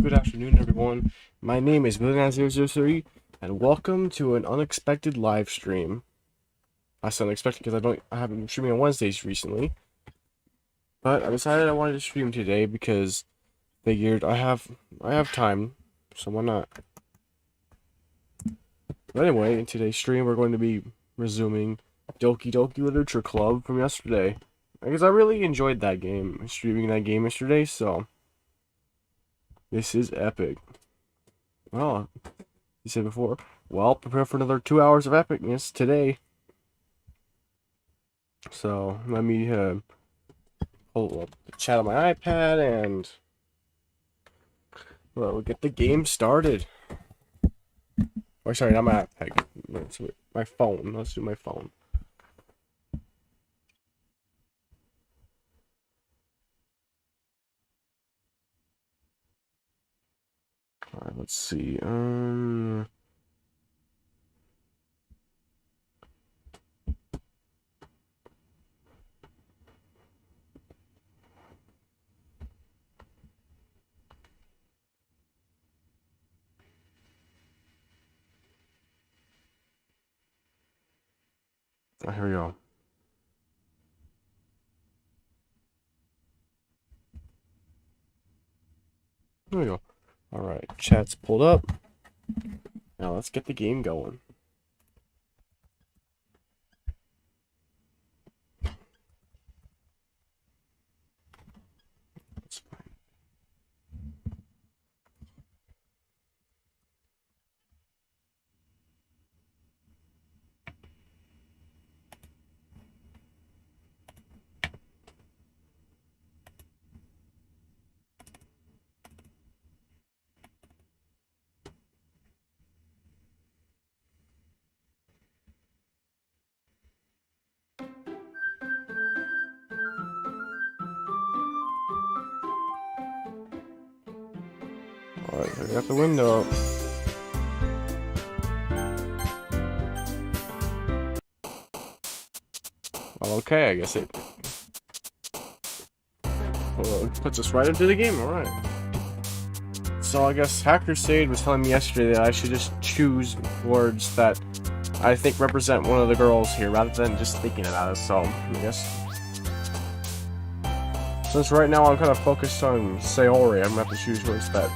Good afternoon, everyone. My name is Billy9003, and welcome to an unexpected live stream. I said unexpected because I haven't been streaming on Wednesdays recently, but I decided I wanted to stream today because figured I have time, so why not? But anyway, in today's stream, we're going to be resuming Doki Doki Literature Club from yesterday, because I really enjoyed that game, streaming that game yesterday. So this is epic. Well, you said before. Well, prepare for another 2 hours of epicness today. So let me pull up the chat on my iPad and we'll get the game started. Oh, sorry, not my iPad. Let's my phone. Let's do my phone. All right, let's see. Here we go. There we go. All right, chat's pulled up. Now let's get the game going. Let's find. All right, I got the window. Well, okay, I guess it puts us right into the game. All right. So I guess Hacker Sage was telling me yesterday that I should just choose words that I think represent one of the girls here rather than just thinking about it. So I guess since right now I'm kind of focused on Sayori, I'm gonna have to choose words that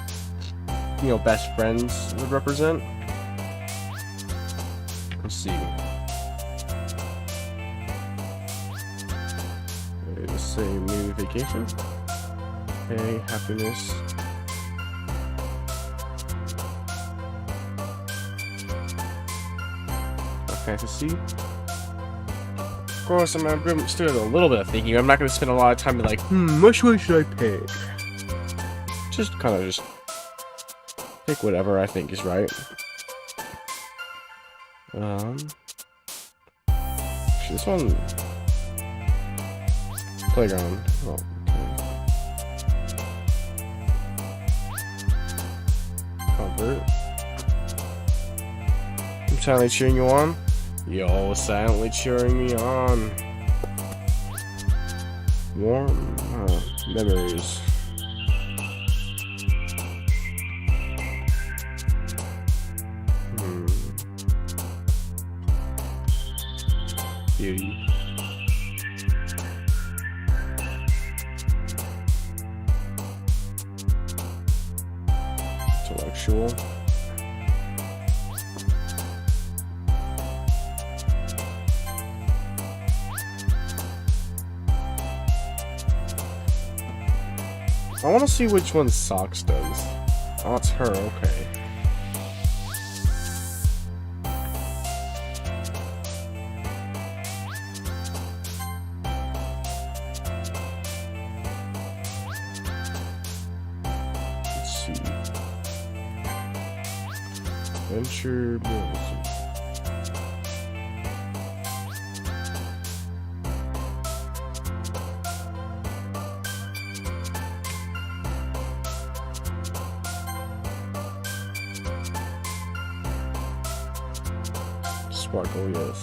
best friends would represent. Let's see. Just say maybe vacation. Okay, happiness. Fantasy. Of course, I'm still doing a little bit of thinking. I'm not going to spend a lot of time like, which one should I pick? Just kind of pick whatever I think is right. This one, playground. Oh, okay. Comfort. I'm silently cheering you on. Yo, silently cheering me on. Warm memories. Beauty. Intellectual. I want to see which one Socks does. Oh, it's her, okay. Let's see. Adventure Bills. Sparkle, yes.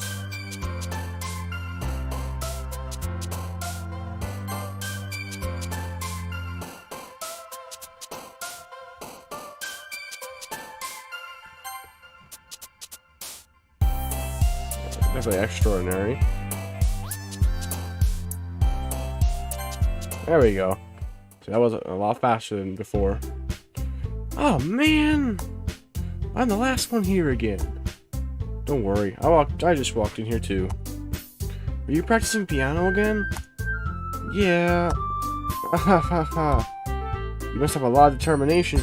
Definitely extraordinary. There we go. So that was a lot faster than before. Oh man! I'm the last one here again. Don't worry, I just walked in here too. Are you practicing piano again? Yeah. You must have a lot of determination.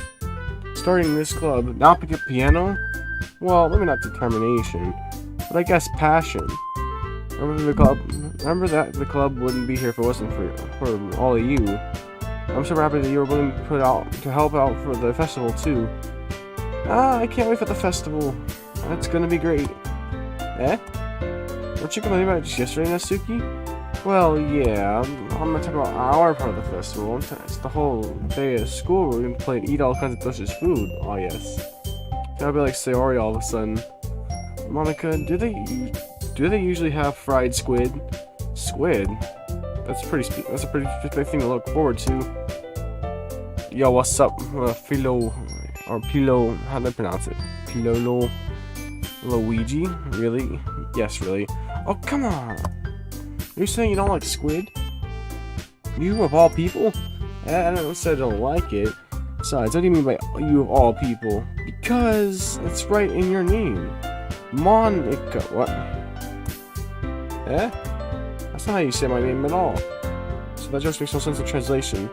Starting this club, not pick up piano? Well, maybe not determination, but I guess passion. Remember that the club wouldn't be here if it wasn't for all of you. I'm so happy that you were willing to help out for the festival too. I can't wait for the festival. That's gonna be great. Eh? Weren't you complaining about it just yesterday, Natsuki? Well, yeah, I'm not talking about our part of the festival. It's the whole day of school where we're gonna play and eat all kinds of delicious food. Oh yes. Gotta be like Sayori all of a sudden. Monica, do they usually have fried squid? Squid? That's a pretty big thing to look forward to. Yo, what's up, Philo, or Pilo, how do I pronounce it? Pilolo Luigi? Really? Yes, really. Oh, come on! You're saying you don't like squid? You of all people? I don't say I don't like it. Besides, what do you mean by you of all people? Because it's right in your name. Monica, what? Eh? That's not how you say my name at all. So that just makes no sense in translation.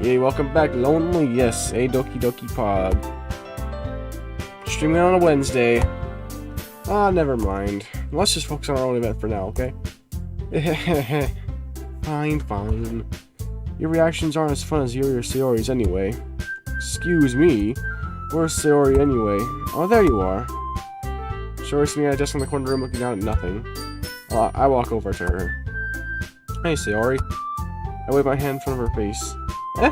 Yay, welcome back, Lonely. Yes, a Doki Doki Pod. Streaming on a Wednesday. Ah, never mind. Let's just focus on our own event for now, okay? Fine. Your reactions aren't as fun as Yuri or Sayori's anyway. Excuse me? Where's Sayori anyway? Oh, there you are. Sayori's sitting at a desk in the corner of the room looking down at nothing. I walk over to her. Hey, Sayori. I wave my hand in front of her face. Eh?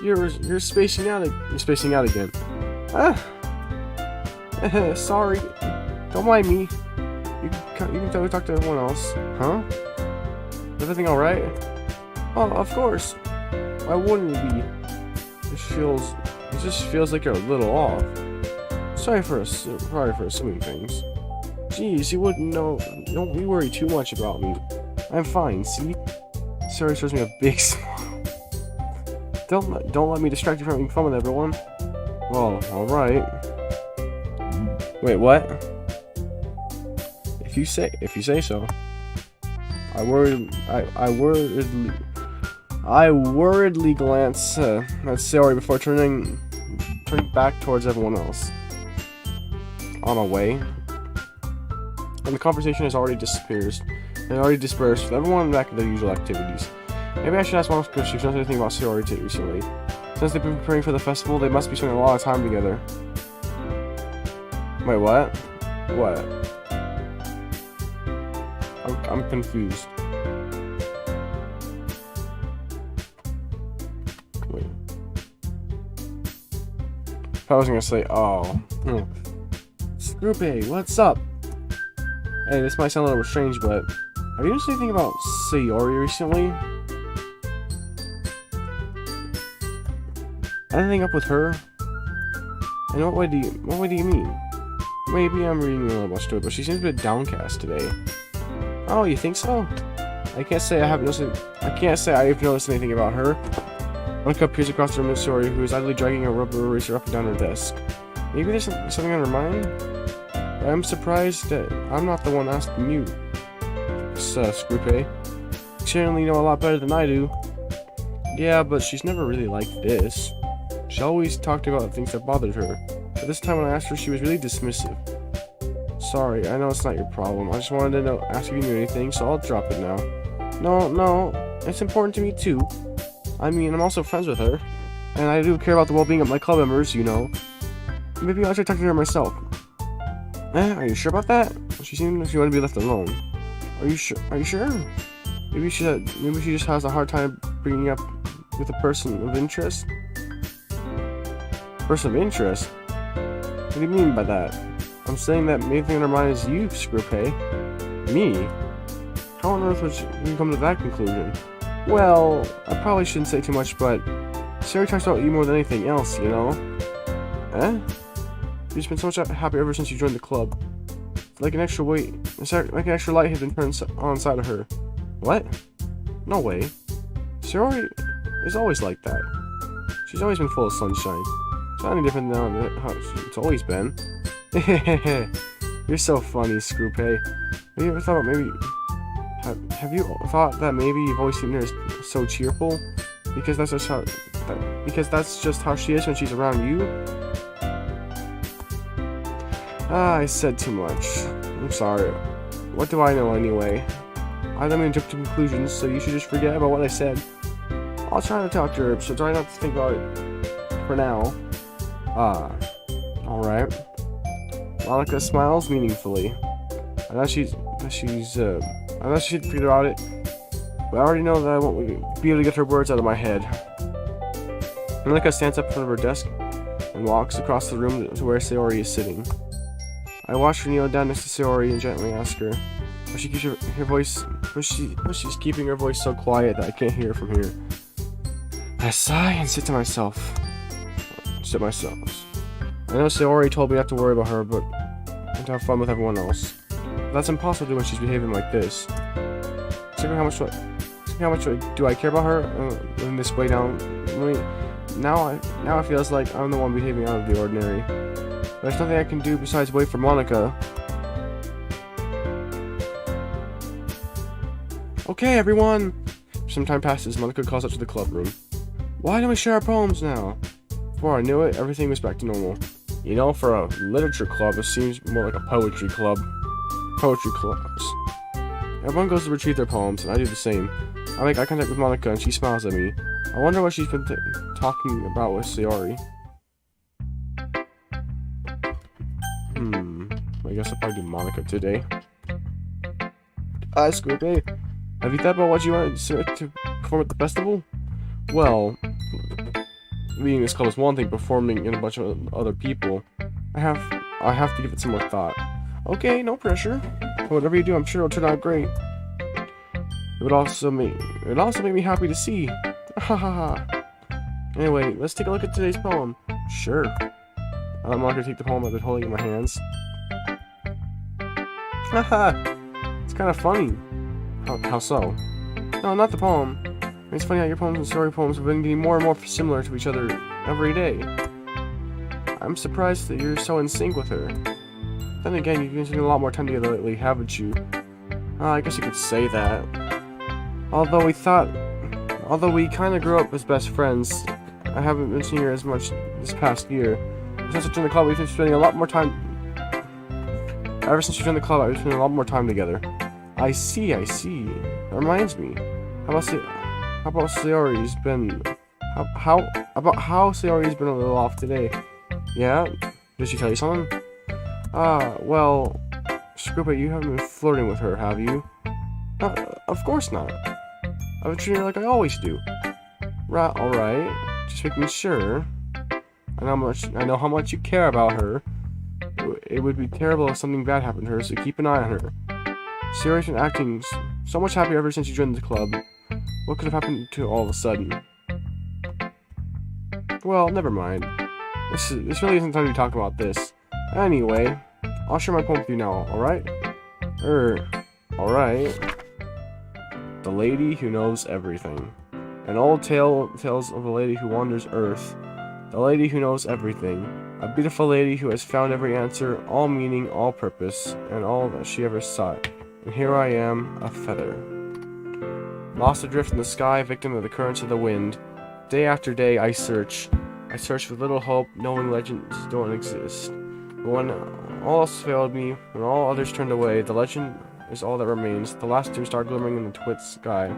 You're spacing out. You're spacing out again. Sorry. Don't mind me. You can totally talk to everyone else. Huh? Is everything alright? Oh, of course. Why wouldn't it be? It just feels like you're a little off. Sorry for assuming things. Jeez, you wouldn't know. Don't be worried too much about me. I'm fine, see? Sarah shows me a big smile. Don't let me distract you from having fun with everyone. Well, alright. Wait, what? If you say so. I worriedly glance at Sayori before turning back towards everyone else. On our way. And the conversation has already dispersed with everyone back to their usual activities. Maybe I should ask Monica if she knows anything about Sayori too recently. Since they've been preparing for the festival, they must be spending a lot of time together. Wait, what? What? I'm confused. Wait. I was gonna say, oh. Scroopy, what's up? Hey, this might sound a little strange, but have you noticed anything about Sayori recently? Anything up with her? And what way do you mean? Maybe I'm reading a little much to it, but she seems a bit downcast today. Oh, you think so? I can't say I've noticed anything about her. One cup peers across the room at Sayori, who is idly dragging a rubber eraser up and down her desk. Maybe there's something on her mind? I'm surprised that I'm not the one asking you, Scroope. You certainly know a lot better than I do. Yeah, but she's never really like this. She always talked about things that bothered her, but this time when I asked her, she was really dismissive. Sorry, I know it's not your problem. I just wanted to ask if you knew anything, so I'll drop it now. No, it's important to me too. I mean, I'm also friends with her, and I do care about the well-being of my club members, you know. Maybe I'll try talking to her myself. Are you sure about that? She seemed like she wanted to be left alone. Are you sure? Maybe she just has a hard time bringing up with a person of interest. Person of interest? What do you mean by that? I'm saying that main thing on her mind is you, Scroope. Me? How on earth would you come to that conclusion? Well, I probably shouldn't say too much, but Sayori talks about you more than anything else, you know? You've been so much happy ever since you joined the club. like an extra weight, like an extra light had been turned on inside of her. What? No way. Sayori is always like that. She's always been full of sunshine. It's not any different than how it's always been. You're so funny, Screwpay. Have you ever thought about maybe... Have you thought that maybe you've always seen her as so cheerful? Because that's just how she is when she's around you? I said too much. I'm sorry. What do I know anyway? I don't mean to jump to conclusions, so you should just forget about what I said. I'll try to talk to her, so try not to think about it for now. Alright. Monica smiles meaningfully. I know she'd figure out it, but I already know that I won't be able to get her words out of my head. Monica stands up in front of her desk and walks across the room to where Sayori is sitting. I watch her kneel down next to Sayori and gently ask her, but she keeps her voice, she's keeping her voice so quiet that I can't hear from here. I sigh and sit myself. I know Sayori told me not to worry about her, but and to have fun with everyone else. But that's impossible to do when she's behaving like this. How much do I care about her in this way down? Now it feels like I'm the one behaving out of the ordinary. There's nothing I can do besides wait for Monica. Okay, everyone! Some time passes. Monica calls up to the club room. Why don't we share our poems now? Before I knew it, everything was back to normal. You know, for a literature club, it seems more like a poetry club. Poetry clubs. Everyone goes to retrieve their poems, and I do the same. I make eye contact with Monica, and she smiles at me. I wonder what she's been talking about with Sayori. I guess I'll probably do Monica today. Hi, Scoopy. Have you thought about what you want to perform at the festival? Well, leading this club is one thing, performing in a bunch of other people, I have to give it some more thought. Okay, no pressure. But whatever you do, I'm sure it'll turn out great. It would also make me happy to see. Ha ha ha. Anyway, let's take a look at today's poem. Sure. I let Monica take the poem I've been holding in my hands. Haha. It's kind of funny. How so? No, not the poem. It's funny how your poems and story poems have been getting more and more similar to each other every day. I'm surprised that you're so in sync with her. Then again, you've been spending a lot more time together lately, haven't you? I guess you could say that. Although we kind of grew up as best friends, I haven't been seeing her as much this past year. Since I joined the club, we've been spending a lot more time. Ever since you joined the club, I've been spending a lot more time together. I see. That reminds me. How about Sayori's been? How Sayori's been a little off today? Yeah? Did she tell you something? Well, Scroopa, you haven't been flirting with her, have you? Of course not. I've been treating her like I always do. Right? All right. Just making sure. I know how much you care about her. It would be terrible if something bad happened to her, so keep an eye on her. Sayori's been acting so much happier ever since you joined the club. What could have happened to her all of a sudden? Well, never mind. This really isn't time to be talking about this. Anyway, I'll share my poem with you now, alright? Alright. The Lady Who Knows Everything. An old tale tells of a lady who wanders Earth. The lady who knows everything. A beautiful lady who has found every answer, all meaning, all purpose, and all that she ever sought. And here I am, a feather. Lost adrift in the sky, victim of the currents of the wind. Day after day I search. I search with little hope, knowing legends don't exist. But when all else failed me, when all others turned away, the legend is all that remains. The last dim star glimmering in the twit sky.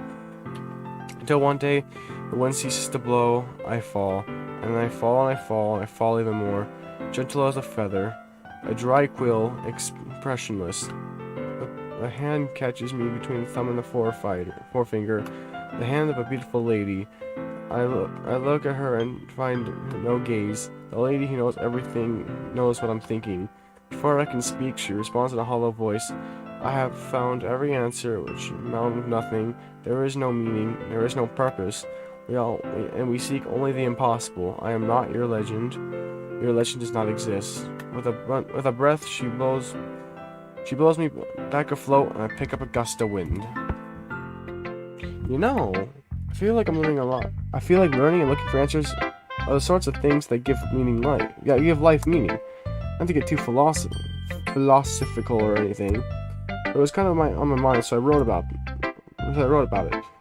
Until one day, the wind ceases to blow, I fall. And I fall and I fall and I fall even more. Gentle as a feather. A dry quill, expressionless. A hand catches me between the thumb and the forefinger. The hand of a beautiful lady. I look at her and find no gaze. The lady who knows everything knows what I'm thinking. Before I can speak, she responds in a hollow voice. I have found every answer which amount of nothing. There is no meaning. There is no purpose. We seek only the impossible. I am not your legend. Your legend does not exist. With a breath, she blows She blows me back afloat, and I pick up a gust of wind. You know, I feel like I'm learning a lot. I feel like learning and looking for answers are the sorts of things that give meaning life. Yeah, give life meaning. Not to get too philosophical or anything. But it was kind of on my mind, so I wrote about it.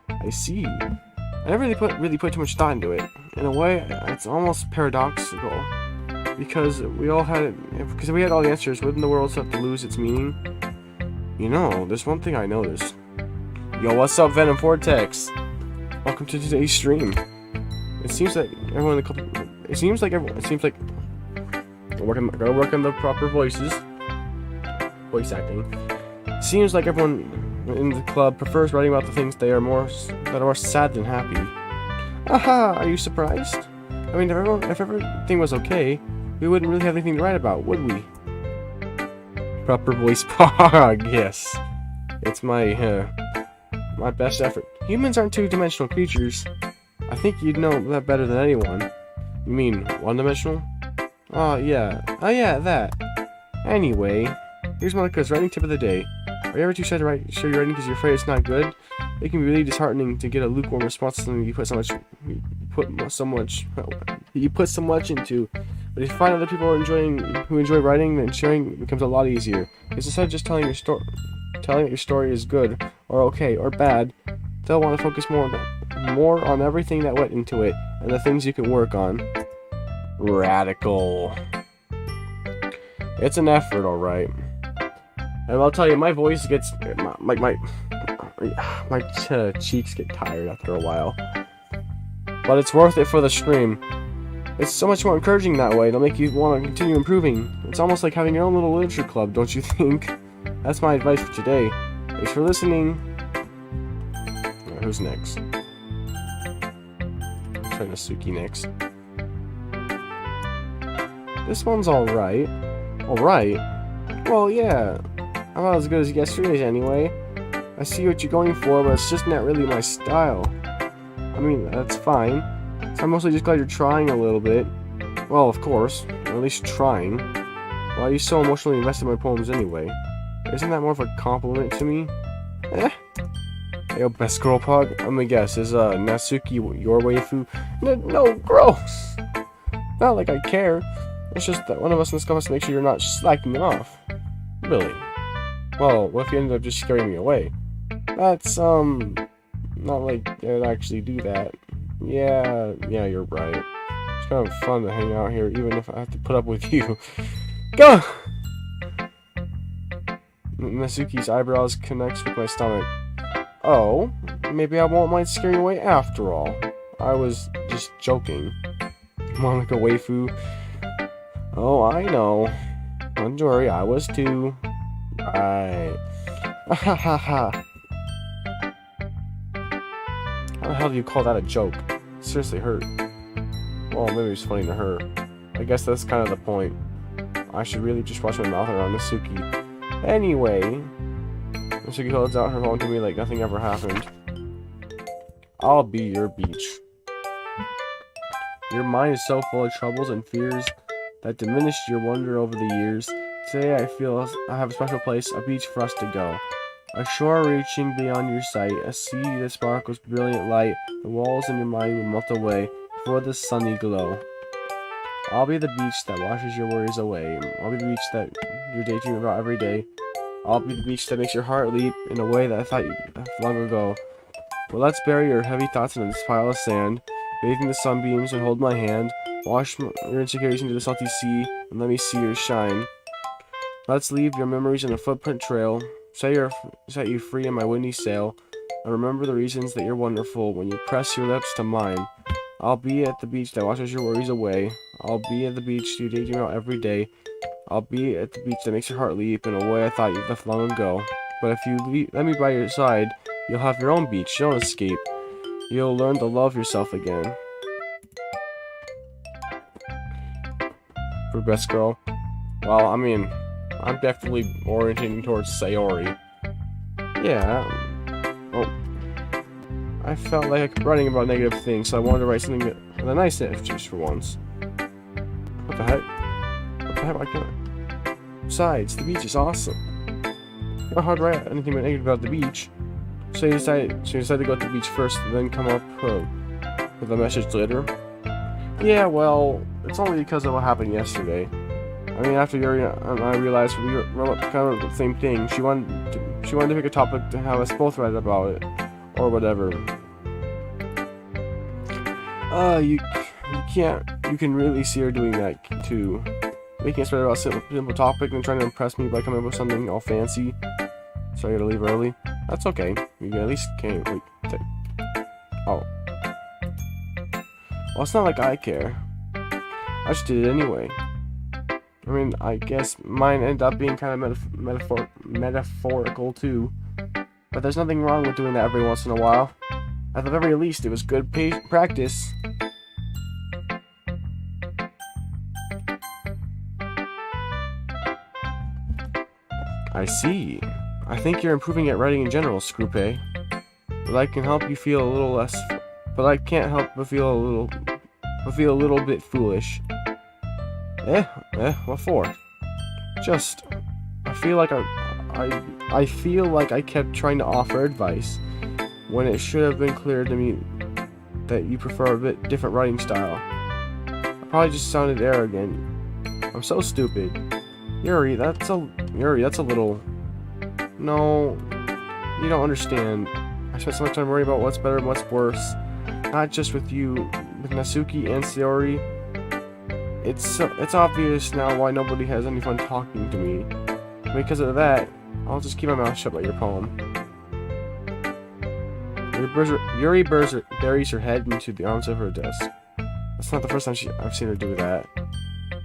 I see. I never really put too much thought into it. In a way, it's almost paradoxical. Because we had all the answers, wouldn't the world have to lose its meaning? You know, there's one thing I noticed. Yo, what's up, Venom Vortex? Welcome to today's stream. It seems like everyone in the club. Gotta work on the proper voice acting. It seems like everyone in the club prefers writing about the things that are more sad than happy. Aha! Are you surprised? I mean, if everything was okay, we wouldn't really have anything to write about, would we? Proper voice pog. Yes, it's my best effort. Humans aren't two-dimensional creatures. I think you'd know that better than anyone. You mean one-dimensional? Oh yeah, that. Anyway, here's Monica's writing tip of the day. Are you ever too shy to show your writing because you're afraid it's not good? It can be really disheartening to get a lukewarm response to something you put so much into. But if you find other people who enjoy writing, then sharing becomes a lot easier. Because instead of just telling that your story is good or okay or bad, they'll want to focus more on everything that went into it and the things you can work on. Radical. It's an effort, alright. And I'll tell you, my voice gets my cheeks get tired after a while. But it's worth it for the stream. It's so much more encouraging that way. It'll make you want to continue improving. It's almost like having your own little literature club, don't you think? That's my advice for today. Thanks for listening. Right, who's next? Try Nasuki next. This one's alright. Alright? Well, yeah. I'm not as good as yesterday's anyway. I see what you're going for, but it's just not really my style. I mean, that's fine. So I'm mostly just glad you're trying a little bit. Well, of course. Or at least trying. Why are you so emotionally invested in my poems anyway? Isn't that more of a compliment to me? Eh. Hey, yo, best girl pod? I'm gonna guess. Is Nasuki your waifu? No, gross! Not like I care. It's just that one of us in this club has to make sure you're not slacking it off. Really? Well, what if you ended up just scaring me away? That's, not like I'd actually do that. Yeah, you're right. It's kind of fun to hang out here, even if I have to put up with you. Go! Nasuki's eyebrows connects with my stomach. Oh, maybe I won't mind scaring you away after all. I was just joking. Monica waifu. Oh, I know. Don't worry, I was too. Right. Ha ha ha. How the hell do you call that a joke? It seriously hurt. Well, maybe it's funny to her. I guess that's kind of the point. I should really just watch my mouth around Nasuki. Anyway, Nasuki holds out her phone to me like nothing ever happened. I'll be your beach. Your mind is so full of troubles and fears that diminished your wonder over the years. Today I feel I have a special place, a beach for us to go. A shore reaching beyond your sight, a sea that sparkles brilliant light. The walls in your mind will melt away before the sunny glow. I'll be the beach that washes your worries away. I'll be the beach that you're daydreaming about every day. I'll be the beach that makes your heart leap in a way that I thought you long ago. Well, let's bury your heavy thoughts in this pile of sand, bathing the sunbeams and hold my hand. Wash your insecurities into the salty sea and let me see your shine. Let's leave your memories in a footprint trail. Set you free in my windy sail. And remember the reasons that you're wonderful when you press your lips to mine. I'll be at the beach that washes your worries away. I'll be at the beach you daydream about every day. I'll be at the beach that makes your heart leap in a way I thought you left long ago. But if you let me by your side, you'll have your own beach. Don't escape. You'll learn to love yourself again. For best girl. Well, I mean, I'm definitely orienting towards Sayori. Yeah. Well, I felt like writing about negative things, so I wanted to write something with a nice edge just for once. What the heck? What the heck? I can't. Besides, the beach is awesome. not hard to write anything negative about the beach. So you decided to go to the beach first, and then come up with a message later. Yeah, well, it's only because of what happened yesterday. I mean, after Yuri and I realized we were kind of the same thing. She wanted to pick a topic to have us both write about it, or whatever. You can really see her doing that too. Making us write about a simple topic and trying to impress me by coming up with something all fancy. So I gotta leave early. That's okay. You at least can't wait. Oh. Well, it's not like I care. I just did it anyway. I mean, I guess mine ended up being kind of metaphorical too. But there's nothing wrong with doing that every once in a while. At the very least, it was good practice. I see. I think you're improving at writing in general, Scroope. But I can help you feel a little less. But I can't help but feel a little bit foolish. What for? Just, I feel like I kept trying to offer advice when it should have been clear to me that you prefer a bit different writing style. I probably just sounded arrogant. I'm so stupid. Yuri, that's a little... No, you don't understand. I spent so much time worrying about what's better and what's worse. Not just with you, with Natsuki and Sayori. It's obvious now why nobody has any fun talking to me. Because of that, I'll just keep my mouth shut about your poem. Yuri buries her head into the arms of her desk. That's not the first time I've seen her do that.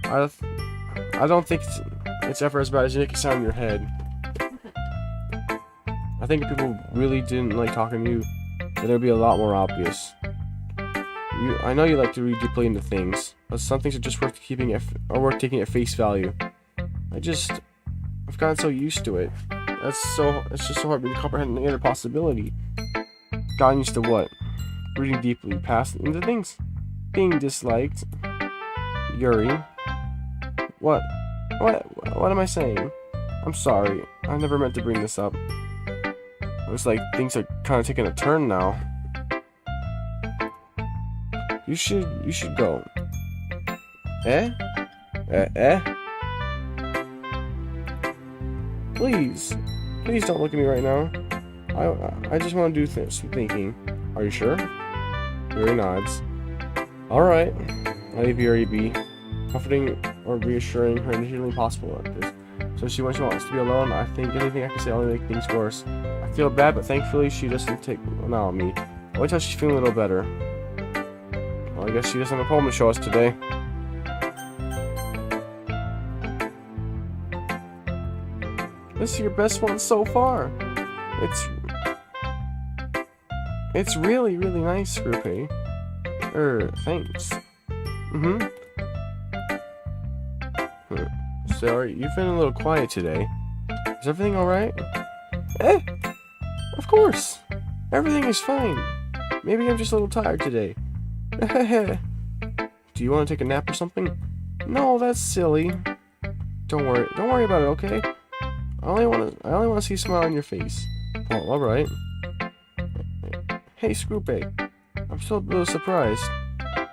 I don't think it's ever as bad as you make it sound in your head. I think if people really didn't like talking to you, then it would be a lot more obvious. I know you like to read deeply into things, but some things are just worth taking at face value. I've gotten so used to it. It's just so hard to comprehend the other possibility. Gotten used to what? Reading deeply past into things? Being disliked? Yuri? What am I saying? I'm sorry. I never meant to bring this up. Looks like things are kind of taking a turn now. You should go. Eh? Please don't look at me right now. I just want to do some thinking. Are you sure? Yuri nods. Alright. I leave Yuri be. Comforting or reassuring her initially possible at this. So when she wants to be alone, I think anything I can say only make things worse. I feel bad, but thankfully she doesn't take now on me. Wait till she's feeling a little better. Well, I guess she doesn't have a poem to show us today. This is your best one so far. It's really, really nice, Scroope. Thanks. Sorry, you've been a little quiet today. Is everything alright? Of course. Everything is fine. Maybe I'm just a little tired today. Do you want to take a nap or something? No, that's silly. Don't worry about it, okay? I only want to see a smile on your face. Well, alright. Hey, Scroope. I'm still a little surprised.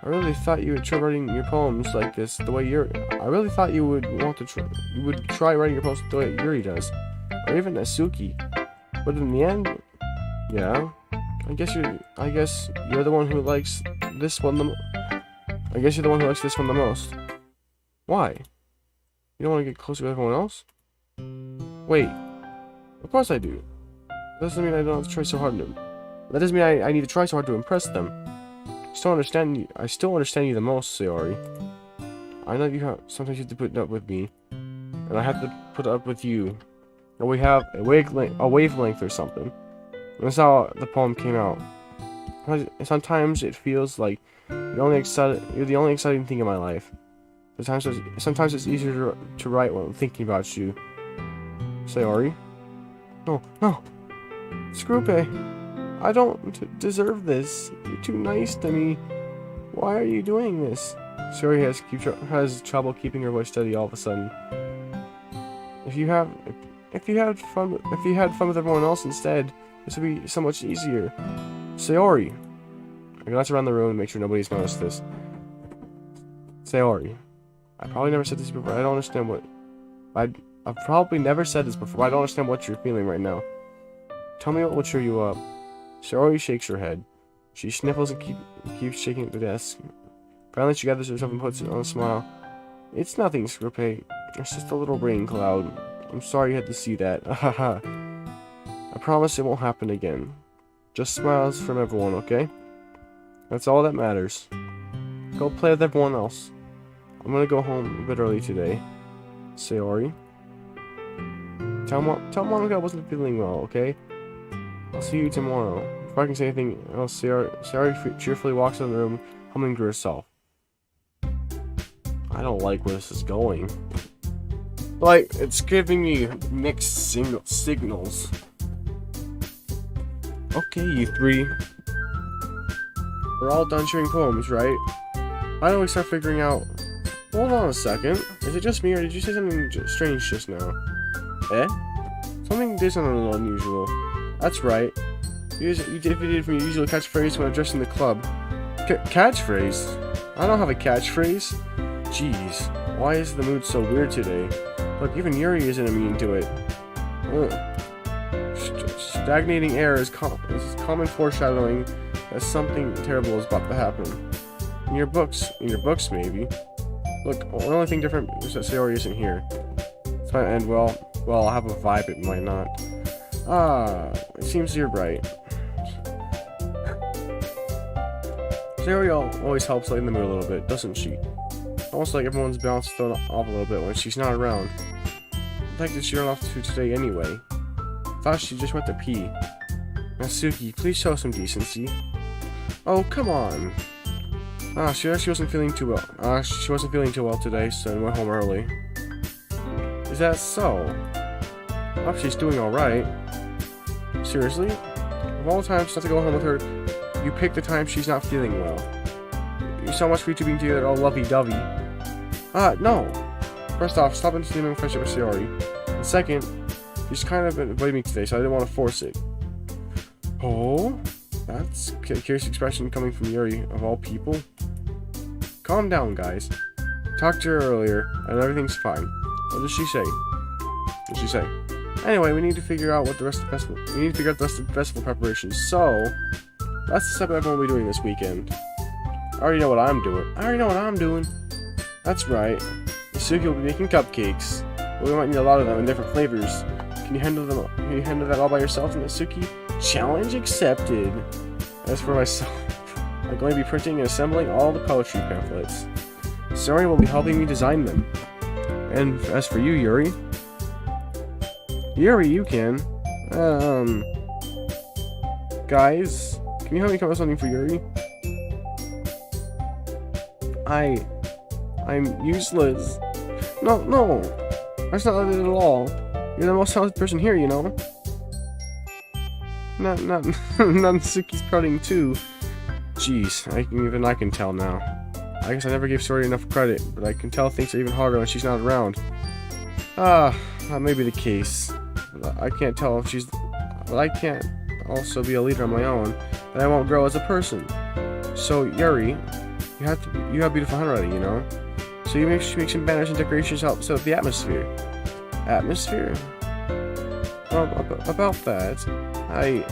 I really thought you would try writing your poems like this the way I really thought you would try writing your poems the way Yuri does, or even Natsuki. But in the end, yeah. I guess you're the one who likes this one I guess you're the one who likes this one the most. Why? You don't want to get closer to everyone else? Wait. Of course I do. That doesn't mean I don't have to try so hard to. That doesn't mean I need to try so hard to impress them. I still understand you the most, Sayori. I know sometimes you have to put up with me, and I have to put up with you. And we have a wavelength or something. And that's how the poem came out. Sometimes it feels like you're the only exciting thing in my life. Sometimes it's easier to write when I'm thinking about you. Sayori? No. Scroope! I don't deserve this. You're too nice to me. Why are you doing this? Sayori has trouble keeping her voice steady all of a sudden. If you if you had fun with everyone else instead, this would be so much easier. Sayori. I glance around the room and make sure nobody's noticed this. Sayori. I probably never said this before. I don't understand what... I've probably never said this before. I don't understand what you're feeling right now. Tell me what will cheer you up. Sayori shakes her head. She sniffles and keeps shaking at the desk. Finally, she gathers herself and puts on a smile. It's nothing, Scrippe. It's just a little rain cloud. I'm sorry you had to see that. Haha. I promise it won't happen again. Just smiles from everyone, okay? That's all that matters. Go play with everyone else. I'm gonna go home a bit early today. Sayori. Tell Monica I wasn't feeling well, okay? I'll see you tomorrow. Before I can say anything else, Sayori cheerfully walks out of the room, humming to herself. I don't like where this is going. Like, it's giving me mixed signals. Okay, you three. We're all done sharing poems, right? Why don't we start figuring out... Hold on a second. Is it just me, or did you say something strange just now? Eh? Something did sound a little unusual. That's right. You deviated from your usual catchphrase when addressing the club. Catchphrase? I don't have a catchphrase. Jeez, why is the mood so weird today? Look, even Yuri isn't immune to it. Stagnating air is common foreshadowing that something terrible is about to happen. In your books maybe. Look, the only thing different is that Sayori isn't here. It's might end well, I'll have a vibe, it might not. It seems you're right. Sayori always helps lighten the mood a little bit, doesn't she? Almost like everyone's balance is thrown off a little bit when she's not around. What the heck did she run off to today anyway? Thought she just went to pee. Natsuki, please show some decency. Oh, come on. She wasn't feeling too well. She wasn't feeling too well today, so went home early. Is that so? I hope she's doing alright. Seriously? Of all the times not to go home with her, you pick the time she's not feeling well. You're so much for you two being together all lovey-dovey. No. First off, stop entertaining friendship with Sayori. And second, she's kind of avoiding me today, so I didn't want to force it. Oh? That's a curious expression coming from Yuri, of all people. Calm down, guys. Talked to her earlier, and everything's fine. What did she say? Anyway, we need to figure out the rest of the festival preparations. So, that's the stuff everyone will be doing this weekend. I already know what I'm doing. That's right. Natsuki will be making cupcakes. But we might need a lot of them in different flavors. Can you handle that all by yourself, Natsuki? Challenge accepted. As for myself, I'm going to be printing and assembling all the poetry pamphlets. Sayori will be helping me design them. And as for you, Yuri, you can. Guys, can you help me come up with something for Yuri? I'm useless. No, that's not it at all. You're the most talented person here, you know. Not Natsuki's prodding too. Jeez, I can tell now. I guess I never gave Sayori enough credit, but I can tell things are even harder when she's not around. That may be the case. But I can't tell if she's... But I can't also be a leader on my own, and I won't grow as a person. So, Yuri, you have beautiful handwriting, you know? So you make some banners and decorations to help set up the atmosphere. Atmosphere? Well, about that, I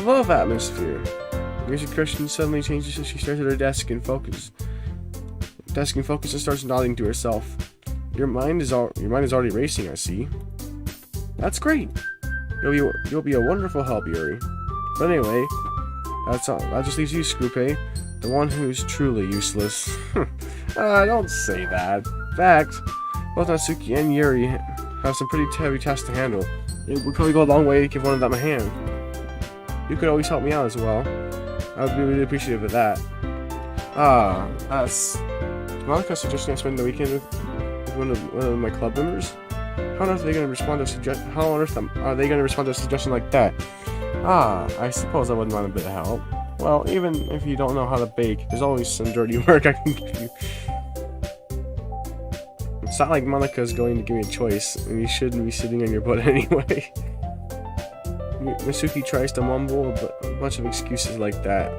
love atmosphere. Music Christian suddenly changes as she stares at her desk and focuses and starts nodding to herself. Your mind is already racing, I see. That's great. You'll be a wonderful help, Yuri. But anyway, that's all. That just leaves you, Scoopé, the one who's truly useless. Don't say that. In fact, both Natsuki and Yuri have some pretty heavy tasks to handle. It would probably go a long way to give one of them a hand. You could always help me out as well. I would be really appreciative of that. Monica suggesting I spend the weekend with one of my club members. How on earth are they going to respond to a suggestion like that? I suppose I wouldn't mind a bit of help. Well, even if you don't know how to bake, there's always some dirty work I can give you. It's not like Monika's going to give me a choice, and you shouldn't be sitting on your butt anyway. Nasuki tries to mumble a bunch of excuses like that.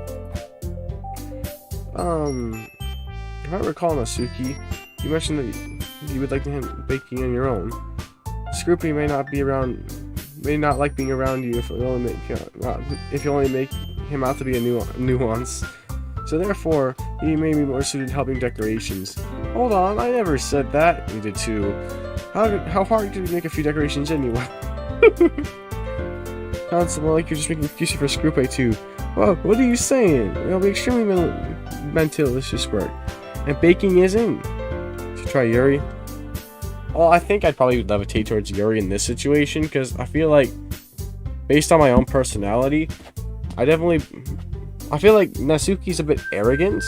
If I recall, Nasuki, you mentioned that you would like to have baking on your own. Scroopy may not like being around you if you only make him out to be a nuance. So therefore, he may be more suited to helping decorations. Hold on, I never said that. You did too. How hard could you make a few decorations anyway? Sounds more like you're just making excuses for Scroopy too. Well, what are you saying? It'll be extremely mentalist work. And baking isn't. Should try Yuri. Well, I think I'd probably levitate towards Yuri in this situation, because I feel like, based on my own personality, I feel like Nasuki's a bit arrogant.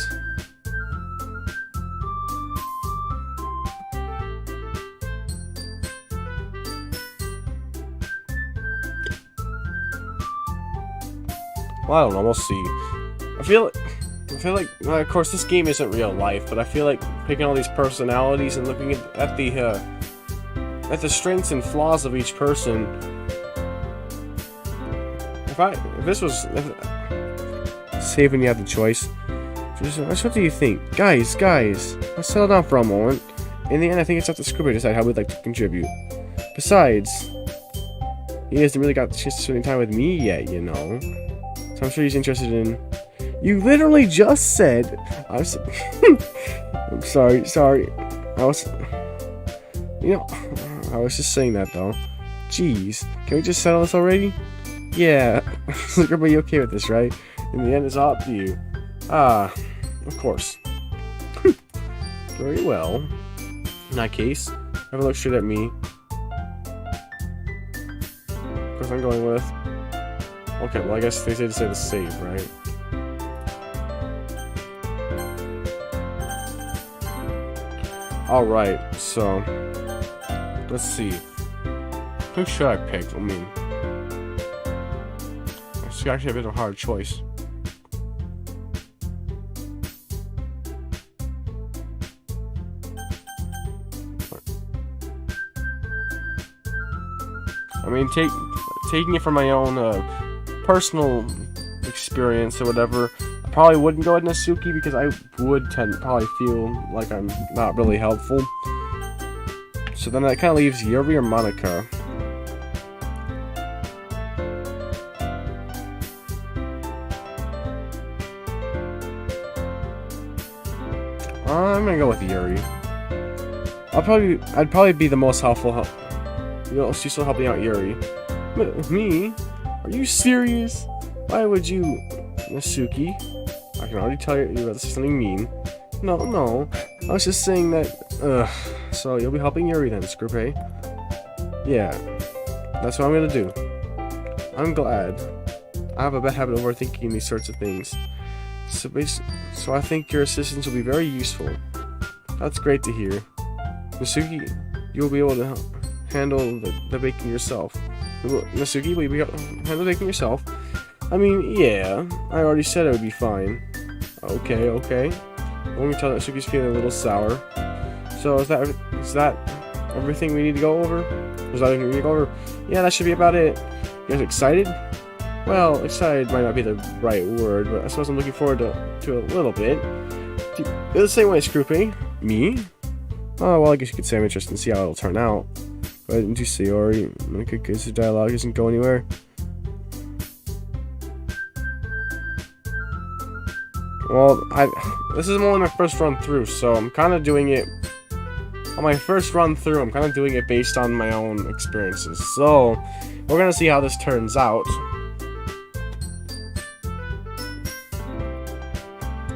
Well, I don't know, we'll see. I feel like, of course, this game isn't real life, but I feel like picking all these personalities and looking at the strengths and flaws of each person. Save when you have the choice. Just what do you think? Guys, let's settle down for a moment. In the end, I think it's up to Scooby to decide how we'd like to contribute. Besides, he hasn't really got the chance to spend time with me yet, you know. So I'm sure he's interested in... You literally just said... I'm sorry. I was just saying that, though. Jeez. Can we just settle this already? Yeah. Everybody okay with this, right? In the end, it's all up to you. Of course. Very well. In that case, have a look straight at me. Of course, I'm going with... Okay, well, I guess they say to say the save, right? Alright, so... Let's see. Who should I pick? I mean... It's actually a bit of a hard choice. I mean, taking it from my own personal experience or whatever, I probably wouldn't go with Nasuki because I would probably feel like I'm not really helpful. So then that kind of leaves Yuri or Monica. I'm gonna go with Yuri. I'd probably be the most helpful. She's still helping out Yuri. Me? Are you serious? Why would you, Nasuki? I can already tell you about this is something mean. No. I was just saying that. So you'll be helping Yuri then, Scroopy. Yeah, that's what I'm gonna do. I'm glad. I have a bad habit of overthinking these sorts of things. So I think your assistance will be very useful. That's great to hear. Nasuki, you'll be able to handle the baking yourself. Nasuki, will you be able to handle baking yourself? I mean, yeah. I already said it would be fine. Okay. Let me tell Nasuki's feeling a little sour. So is that everything we need to go over? Is that everything we need to go over? Yeah, that should be about it. You guys excited? Well, excited might not be the right word, but I suppose I'm looking forward to a little bit. Feel the same way, Scroopy. Me? Oh, well, I guess you could say I'm interested to see how it'll turn out. Go ahead and do Sayori. Because the dialogue doesn't go anywhere. Well, this is only my first run through, so I'm kind of doing it... On my first run through, I'm kind of doing it based on my own experiences. So, we're going to see how this turns out.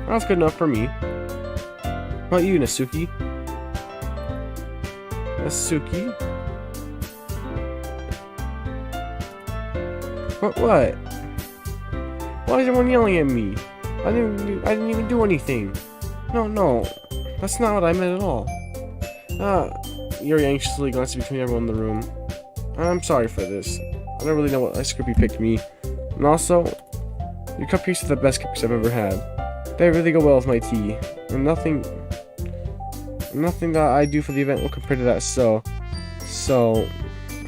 That's good enough for me. How about you, Nasuki? Nasuki? What? Why is everyone yelling at me? I didn't even do anything. No. That's not what I meant at all. Yuri anxiously glances between everyone in the room. I'm sorry for this. I don't really know what ice cream picked me. And also, your cupcakes are the best cupcakes I've ever had. They really go well with my tea. And Nothing that I do for the event will compare to that, so,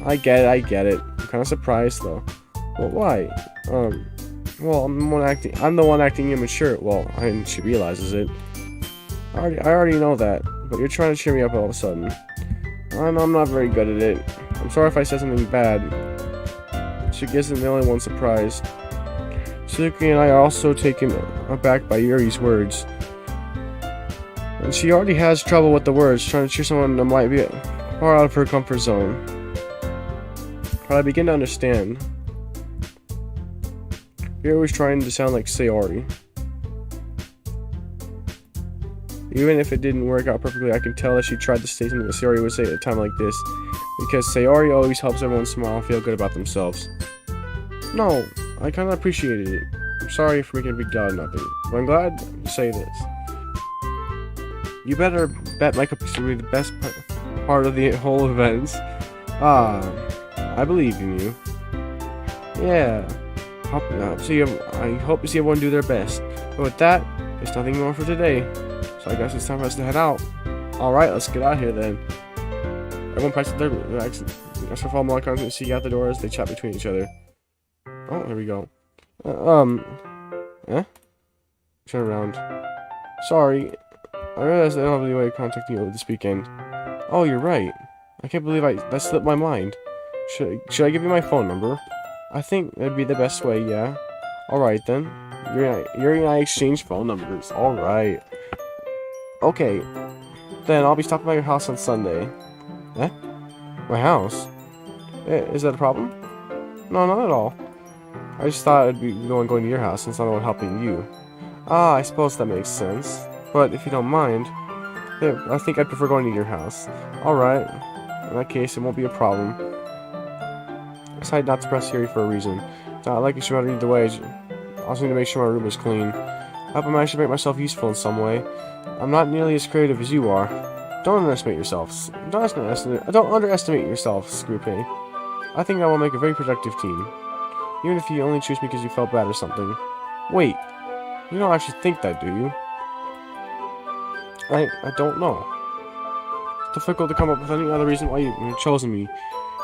I get it. I'm kind of surprised, though. Well, why? Well, I'm the one acting immature. Well, I mean, she realizes it. I already know that, but you're trying to cheer me up all of a sudden. I know I'm not very good at it. I'm sorry if I said something bad. She isn't the only one surprised. Suzuki and I are also taken aback by Yuri's words. And she already has trouble with the words, trying to cheer someone that might be far out of her comfort zone. But I begin to understand. Yuri was trying to sound like Sayori. Even if it didn't work out perfectly, I can tell that she tried to say something that Sayori would say at a time like this. Because Sayori always helps everyone smile and feel good about themselves. No, I kind of appreciated it. I'm sorry for making a big deal out of nothing, but I'm glad to say this. You better bet my cookies will be the best part of the whole event. I believe in you. Yeah. I hope to see everyone do their best. But with that, there's nothing more for today. So I guess it's time for us to head out. Alright, let's get out of here then. Everyone packs their bags. Ask for follow content and see you out the door as they chat between each other. Oh, here we go. Turn around. Sorry. I realized I don't have any way of contacting you this weekend. Oh, you're right. I can't believe that slipped my mind. Should I give you my phone number? I think that'd be the best way, yeah. Alright then. Yuri and I exchange phone numbers. Alright. Okay. Then I'll be stopping by your house on Sunday. Eh? My house? Is that a problem? No, not at all. I just thought it'd be going to your house since I'm the one helping you. Ah, I suppose that makes sense. But if you don't mind, yeah, I think I'd prefer going to your house. Alright. In that case, it won't be a problem. I decided not to press Yuri for a reason. It's not like it should matter either way. I also need to make sure my room is clean. I hope I managed to make myself useful in some way. I'm not nearly as creative as you are. Don't underestimate yourself. Don't underestimate yourself, Screwpay. I think that will make a very productive team. Even if you only choose me because you felt bad or something. Wait. You don't actually think that, do you? I don't know. It's difficult to come up with any other reason why you've chosen me.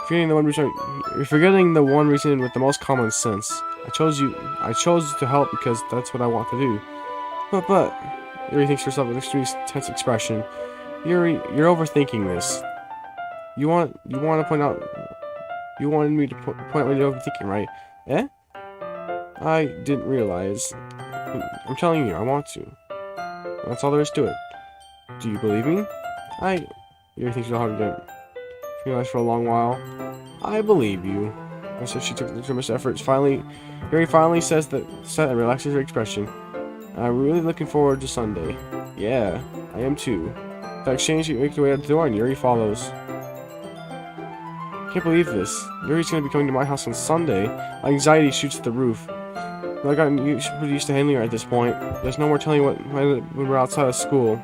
You're forgetting the one reason with the most common sense. I chose to help because that's what I want to do. But Yuri thinks herself with an extremely tense expression. Yuri, you're overthinking this. You wanted me to point out what you're overthinking, right? Eh? I didn't realize. I'm telling you, I want to. That's all there is to it. Do you believe me? Yuri thinks real hard again. Realized for a long while. I believe you. As if she took the tremendous efforts. Yuri finally says that and relaxes her expression. I'm really looking forward to Sunday. Yeah, I am too. The exchange, you make your way out the door and Yuri follows. Can't believe this. Yuri's gonna be coming to my house on Sunday. My anxiety shoots the roof. I've gotten pretty used to handling her at this point. There's no more telling when we're outside of school.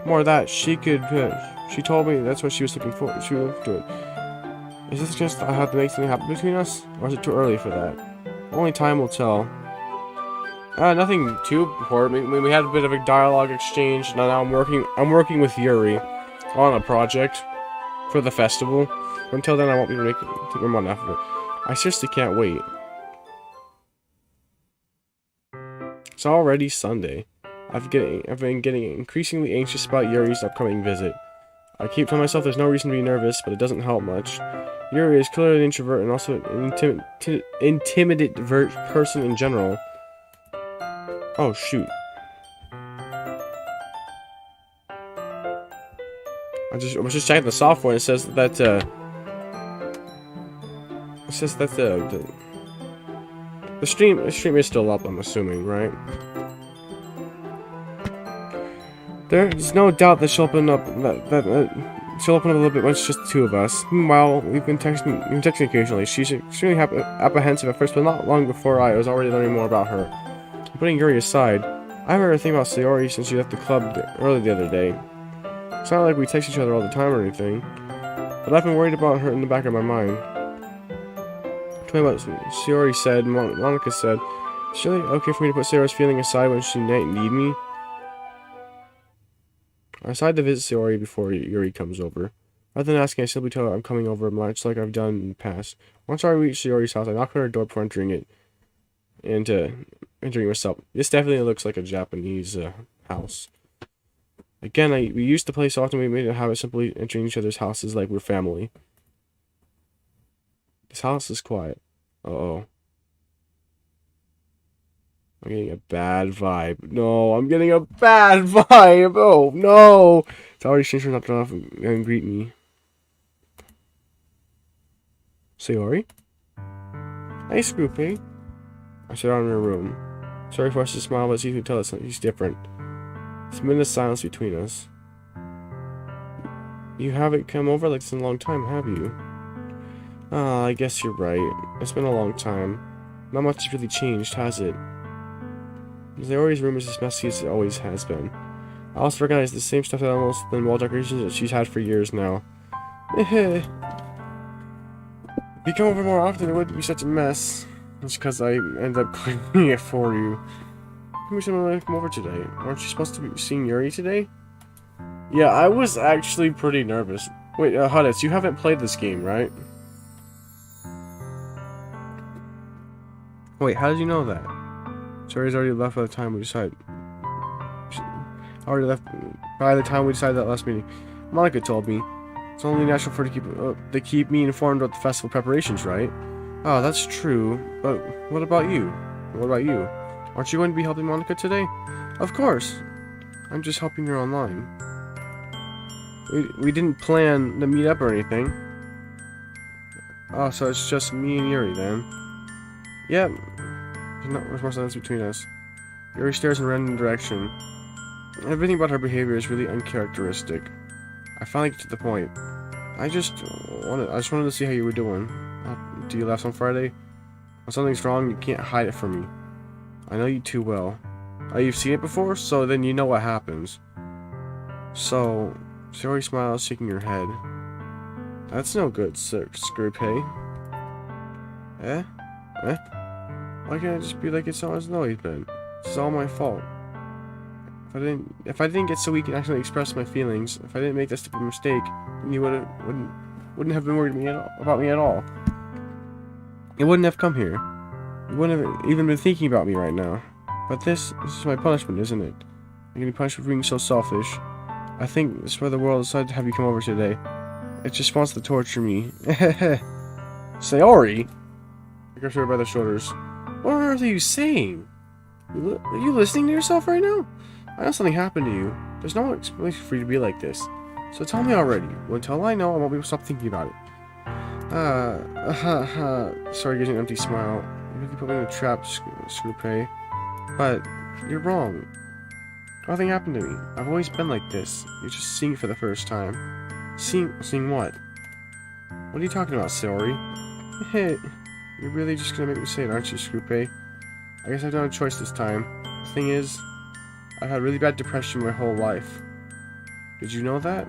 More of that, she told me that's what she was looking for. She would do it. Is this just I have to make something happen between us? Or is it too early for that? Only time will tell. Nothing too important. We had a bit of a dialogue exchange, and now I'm working with Yuri on a project for the festival. Until then, I won't be taking my mind off of it. I seriously can't wait. It's already Sunday. I've been getting increasingly anxious about Yuri's upcoming visit. I keep telling myself there's no reason to be nervous, but it doesn't help much. Yuri is clearly an introvert and also an intimidated person in general. Oh shoot. I was just checking the software and it says that the stream is still up, I'm assuming, right? There's no doubt that she'll open up she'll open up a little bit when it's just the two of us. Meanwhile, we've been texting occasionally. She's extremely apprehensive at first, but not long before I was already learning more about her. Putting Yuri aside, I haven't heard a thing about Sayori since she left the club early the other day. It's not like we text each other all the time or anything, but I've been worried about her in the back of my mind. Tell me what Sayori said, Monica said. Is it really okay for me to put Sayori's feeling aside when she might need me? I decided to visit Sayori before Yuri comes over. Rather than asking, I simply tell her I'm coming over, much like I've done in the past. Once I reach Sayori's house, I knock on her door before entering it, and entering myself. This definitely looks like a Japanese house. Again, we used to play so often we made a habit simply entering each other's houses like we're family. This house is quiet. Uh-oh. I'm getting a bad vibe. No, I'm getting a bad vibe. Oh, no. It's already changed not to and greet me. Sayori? Nice group, eh? I sit down in her room. Sorry for us to smile, but she can tell us he's different. It's been a silence between us. You haven't come over like this in a long time, have you? Ah, I guess you're right. It's been a long time. Not much has really changed, has it? Sayori's room is as messy as it always has been. I also recognize the same stuff that almost than wall decorations that she's had for years now. If you come over more often, it wouldn't be such a mess. It's because I end up cleaning it for you. Maybe someone might come over today. Aren't you supposed to be seeing Yuri today? Yeah, I was actually pretty nervous. Wait, Hudis, you haven't played this game, right? Wait, how did you know that? Sayori's already left by the time we decided. Already left by the time we decided that last meeting. Monica told me. It's only natural for her to keep me informed about the festival preparations, right? Oh, that's true. But what about you? What about you? Aren't you going to be helping Monica today? Of course. I'm just helping her online. We didn't plan to meet up or anything. Oh, so it's just me and Yuri then. Yep. There's not much more silence between us. Yuri stares in a random direction. Everything about her behavior is really uncharacteristic. I finally get to the point. I just wanted to see how you were doing. Do you left on Friday? When something's wrong, you can't hide it from me. I know you too well. Oh, you've seen it before, so then you know what happens. So, Sayori smiles, shaking her head. That's no good, Screwpay. Eh? Eh? Why can't I just be like it's always been? This is all my fault. If I didn't get so weak and actually express my feelings, if I didn't make that stupid mistake, then you wouldn't have been worried about me at all. You wouldn't have come here. You wouldn't have even been thinking about me right now. But this is my punishment, isn't it? I'm gonna be punished for being so selfish. I think this is why the world decided to have you come over today. It just wants to torture me. Sayori? I grab her by the shoulders. What on earth are you saying? Are you listening to yourself right now? I know something happened to you. There's no explanation for you to be like this. So tell me already. Well, until I know, I won't be able to stop thinking about it. Sorry, getting an empty smile. You really put me in a trap, Screwpay. But you're wrong. Nothing happened to me. I've always been like this. You're just seeing it for the first time. Seeing what? What are you talking about, Sayori? Hey, you're really just gonna make me say it, aren't you, Screwpay? I guess I've done a choice this time. The thing is, I've had really bad depression my whole life. Did you know that?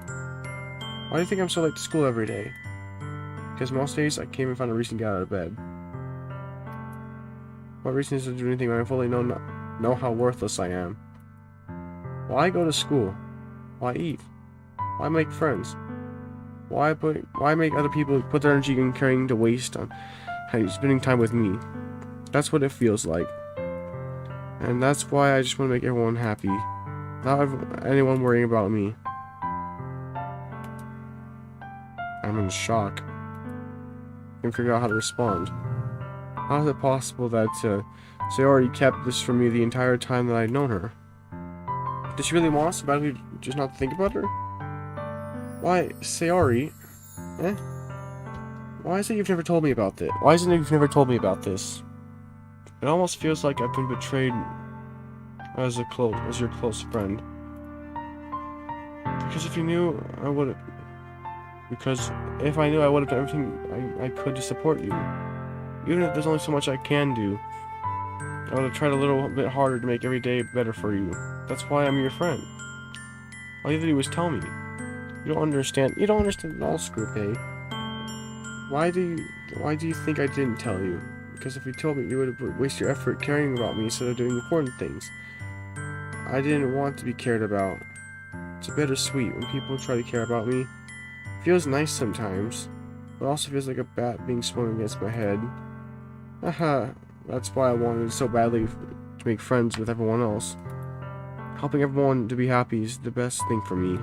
Why do you think I'm so late to school every day? Because most days I can't even find a reason to get out of bed. What reason is to do anything when I fully know how worthless I am? Why go to school? Why eat? Why make friends? Why make other people put their energy in carrying to waste on spending time with me? That's what it feels like. And that's why I just want to make everyone happy. Not anyone worrying about me. I'm in shock. I can't figure out how to respond. How is it possible that Sayori kept this from me the entire time that I'd known her? Did she really want us badly just not to think about her? Why, Sayori? Eh? Why is it you've never told me about this? Why isn't it you've never told me about this? It almost feels like I've been betrayed as your close friend. Because if you knew, I would. Because if I knew, I would have done everything I could to support you. Even if there's only so much I can do, I would have tried a little bit harder to make every day better for you. That's why I'm your friend. All you had to do was tell me. You don't understand. You don't understand at all, Screwpay. Why do you think I didn't tell you? Because if you told me, you would have wasted your effort caring about me instead of doing important things. I didn't want to be cared about. It's bittersweet when people try to care about me. It feels nice sometimes, but also feels like a bat being swung against my head. Haha, that's why I wanted so badly to make friends with everyone else. Helping everyone to be happy is the best thing for me.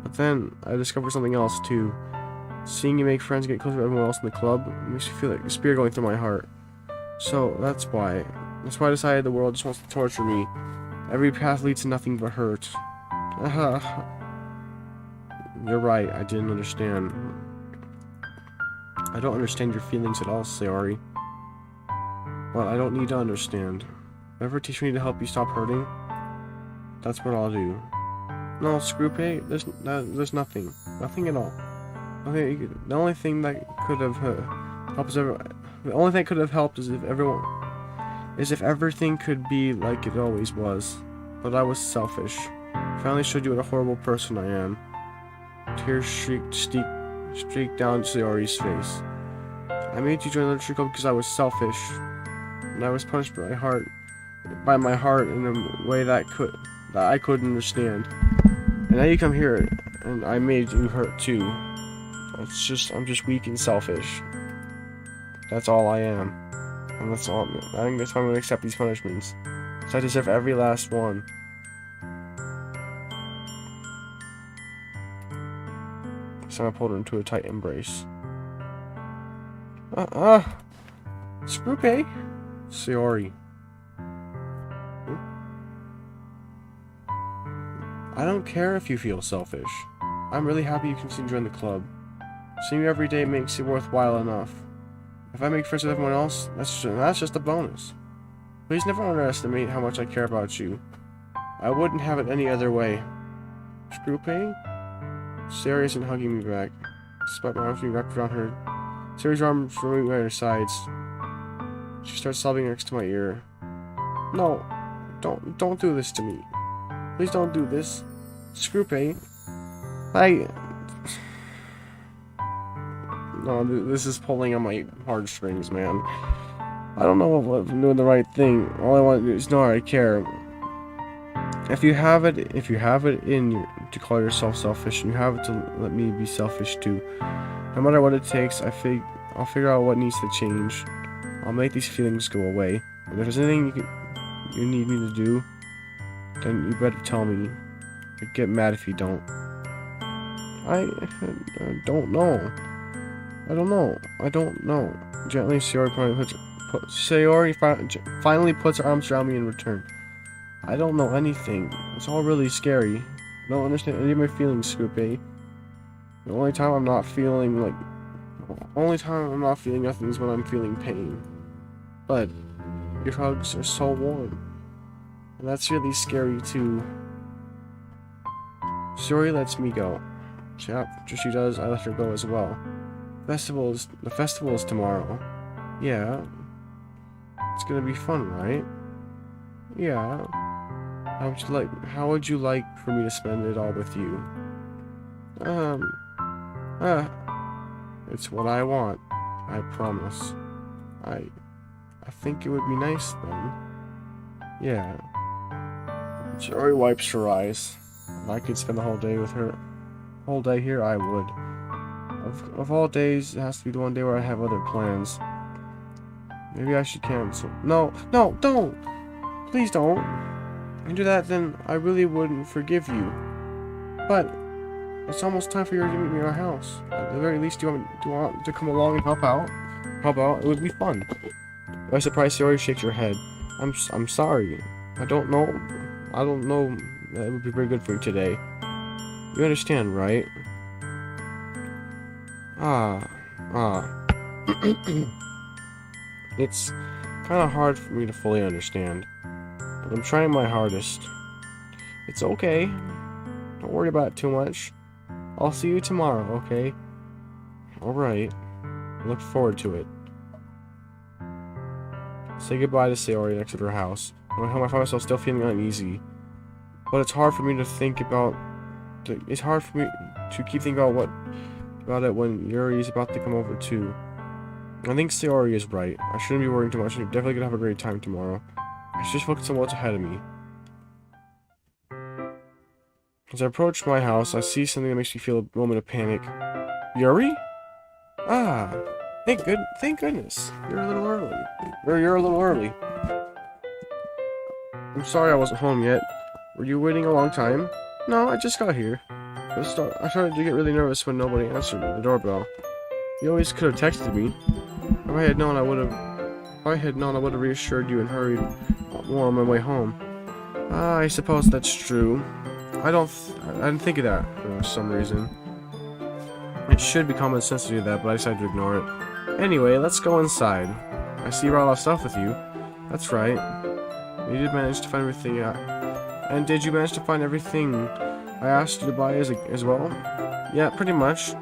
But then, I discovered something else too. Seeing you make friends and get closer to everyone else in the club makes me feel like a spear going through my heart. So, that's why. That's why I decided the world just wants to torture me. Every path leads to nothing but hurt. Haha. You're right, I didn't understand. I don't understand your feelings at all, Sayori. But I don't need to understand. Ever teach me to help you stop hurting? That's what I'll do. No, screw pay. There's nothing. Nothing at all. Nothing, the only thing that could have helped is the only thing that could have helped is if everything could be like it always was. But I was selfish. Finally showed you what a horrible person I am. Tears streaked down Sayori's face. I made you join the literature club because I was selfish, and I was punished by my heart in a way that I couldn't understand. And now you come here, and I made you hurt too. I'm just weak and selfish. That's all I am, and that's all. I think that's why I'm gonna accept these punishments. So I deserve every last one. So I pulled her into a tight embrace. Screw pay. Sayori. I don't care if you feel selfish. I'm really happy you can join the club. Seeing you every day makes it worthwhile enough. If I make friends with everyone else, that's just a bonus. Please never underestimate how much I care about you. I wouldn't have it any other way. Screw pay? Sayori isn't hugging me back, despite my arms being wrapped around her. Sayori's arms were by her sides. She starts sobbing next to my ear. No, don't do this to me. Please don't do this. Screw pay. No, this is pulling on my heartstrings, man. I don't know if I'm doing the right thing. All I want to do is know I care. If you have it in you to call yourself selfish, and you have it to let me be selfish too. No matter what it takes, I'll figure out what needs to change. I'll make these feelings go away. And if there's anything you need me to do, then you better tell me. I'd get mad if you don't. I don't know. I don't know. Gently, Sayori finally puts her arms around me in return. I don't know anything. It's all really scary. I don't understand any of my feelings, Scoopy. The only time I'm not feeling nothing is when I'm feeling pain. But your hugs are so warm. And that's really scary too. Sayori lets me go. After she does, I let her go as well. The festival is tomorrow. Yeah. It's gonna be fun, right? Yeah. How would you like for me to spend it all with you? It's what I want. I promise. I think it would be nice then. Yeah. Sayori wipes her eyes. If I could spend the whole day with her, whole day here, I would. Of all days, it has to be the one day where I have other plans. Maybe I should cancel. No, don't! Please don't. If you do that, then I really wouldn't forgive you. But it's almost time for you to meet me at our house. At the very least, do you want to come along and help out? Help out? It would be fun. By surprise, Sayori shakes her head. I'm sorry. I don't know that it would be very good for you today. You understand, right? It's kind of hard for me to fully understand, but I'm trying my hardest. It's okay. Don't worry about it too much. I'll see you tomorrow, okay? Alright. I look forward to it. Say goodbye to Sayori and exit her house. I find myself still feeling uneasy. But it's hard for me to think about... It's hard for me to keep thinking about it when Yuri is about to come over too. I think Sayori is right. I shouldn't be worrying too much. I'm definitely gonna have a great time tomorrow. I should just focus on what's ahead of me. As I approach my house, I see something that makes me feel a moment of panic. Yuri? Ah, thank goodness. You're a little early. Or you're a little early. I'm sorry I wasn't home yet. Were you waiting a long time? No, I just got here. I started to get really nervous when nobody answered the doorbell. You always could have texted me. If I had known, I would have reassured you and hurried more on my way home. I suppose that's true. I didn't think of that for some reason. It should be common sense to do that, but I decided to ignore it. Anyway, let's go inside. I see you brought a lot of stuff with you. That's right. You did manage to find everything. And did you manage to find everything I asked you to buy as well? Yeah, pretty much.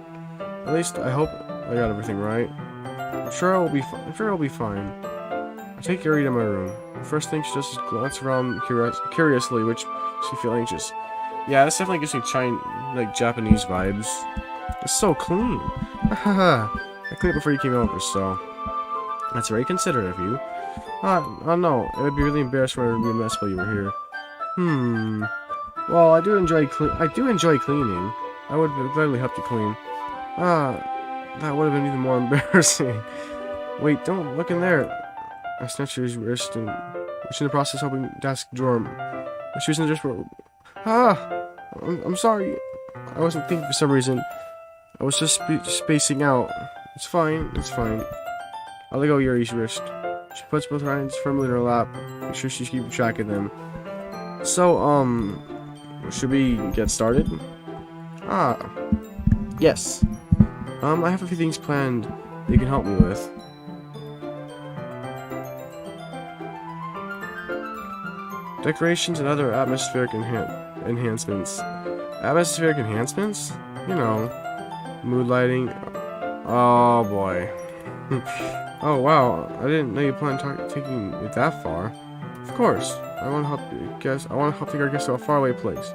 At least I hope I got everything right. I'm sure I'll be fine. I take Yuri to my room. The first thing she does is glance around curiously, which makes me feel anxious. Yeah, this definitely gives me Japanese vibes. It's so clean. I cleaned it before you came over, so that's very considerate of you. Oh no, it would be really embarrassing for it to be a mess while you were here. Well, I do enjoy cleaning. I would gladly help you clean. That would have been even more embarrassing. Wait, don't look in there. I snatched his wrist and was in the process of opening the desk drawer. She was in the drawer. I'm sorry. I wasn't thinking for some reason. I was just spacing out. It's fine. I'll let go of Yuri's wrist. She puts both her hands firmly in her lap. Make sure she's keeping track of them. So, should we get started? Yes. I have a few things planned that you can help me with. Decorations and other atmospheric enhancements. Atmospheric enhancements? You know, mood lighting. Oh boy. Oh wow, I didn't know you planned taking it that far. Of course, I want to help take our guests to a faraway place.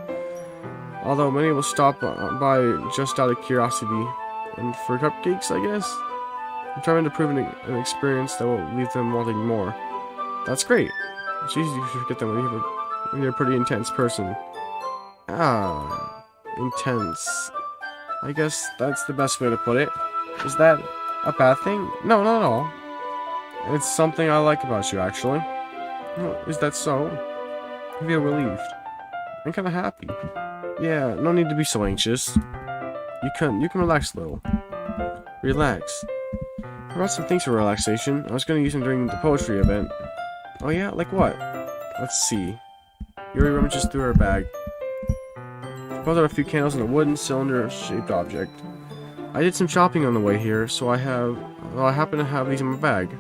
Although many will stop by just out of curiosity. And for cupcakes, I guess? I'm trying to prove an experience that will leave them wanting more. That's great. It's easy to forget them when you're a pretty intense person. Intense. I guess that's the best way to put it. Is that a bad thing? No, not at all. It's something I like about you, actually. Oh, is that so? I feel relieved. I'm kind of happy. Yeah, no need to be so anxious. You can relax a little. Relax. I brought some things for relaxation. I was going to use them during the poetry event. Oh yeah? Like what? Let's see. Yuri rummages through her bag. She pulls out a few candles and a wooden cylinder-shaped object. I did some shopping on the way here, so I happen to have these in my bag.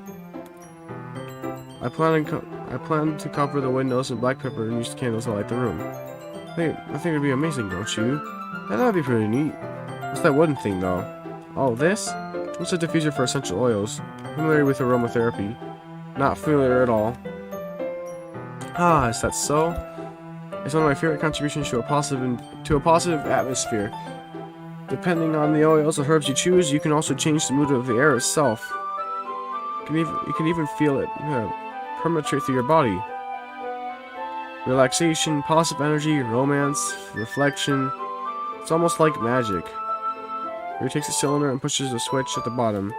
I plan to cover the windows in black pepper and use the candles to light the room. Hey, I think it'd be amazing, don't you? Yeah, that'd be pretty neat. What's that wooden thing, though? Oh, this? It's a diffuser for essential oils. Familiar with aromatherapy. Not familiar at all. Is that so? It's one of my favorite contributions to a positive atmosphere. Depending on the oils or herbs you choose, you can also change the mood of the air itself. You can even feel it penetrate through your body. Relaxation, positive energy, romance, reflection. It's almost like magic. He takes the cylinder and pushes the switch at the bottom.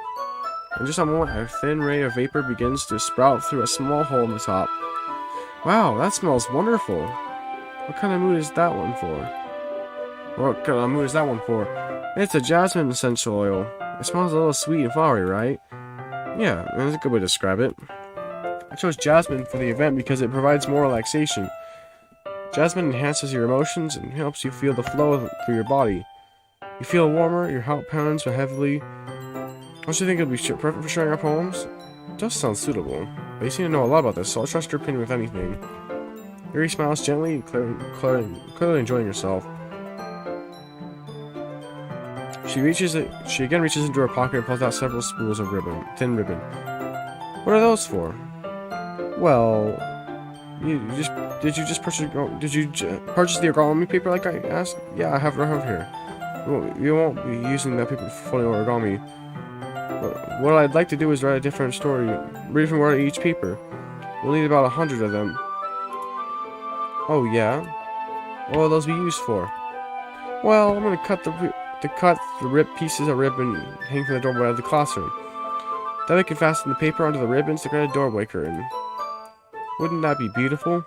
In just a moment, a thin ray of vapor begins to sprout through a small hole in the top. Wow, that smells wonderful. What kind of mood is that one for? It's a jasmine essential oil. It smells a little sweet and flowery, right? Yeah, that's a good way to describe it. I chose jasmine for the event because it provides more relaxation. Jasmine enhances your emotions and helps you feel the flow through your body. You feel warmer, your heart pounds more heavily. Don't you think it would be perfect for sharing our poems? It does sound suitable, but you seem to know a lot about this, so I'll trust your opinion with anything. Yuri smiles gently, clearly enjoying herself. She again reaches into her pocket and pulls out several spools of thin ribbon. What are those for? Well, did you purchase the origami paper like I asked? Yeah, I have it right here. You won't be using that paper for folding origami. What I'd like to do is write a different story, read a different word each paper. We'll need about 100 of them. Oh yeah? What will those be used for? Well, I'm gonna cut the ripped pieces of ribbon hanging from the doorway of the classroom. Then we can fasten the paper onto the ribbons to create a doorway curtain. Wouldn't that be beautiful?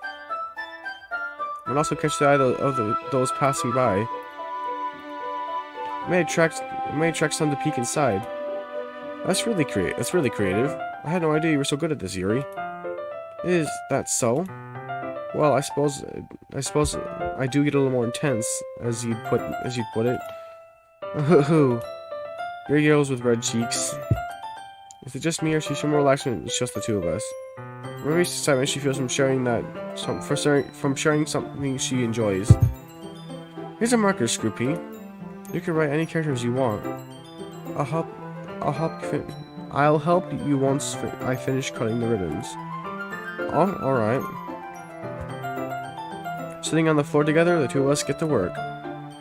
And also catch the eye of those passing by. It may attract some to peek inside. That's really creative. I had no idea you were so good at this, Yuri. Is that so? Well, I suppose I do get a little more intense, as you'd put it. Yuri yells with red cheeks. Is it just me, or is she more relaxed when it's just the two of us? Maybe it's excitement she feels from sharing something she enjoys. Here's a marker, Scoopy. You can write any characters you want. I'll help you once I finish cutting the ribbons. Oh, alright. Sitting on the floor together, the two of us get to work.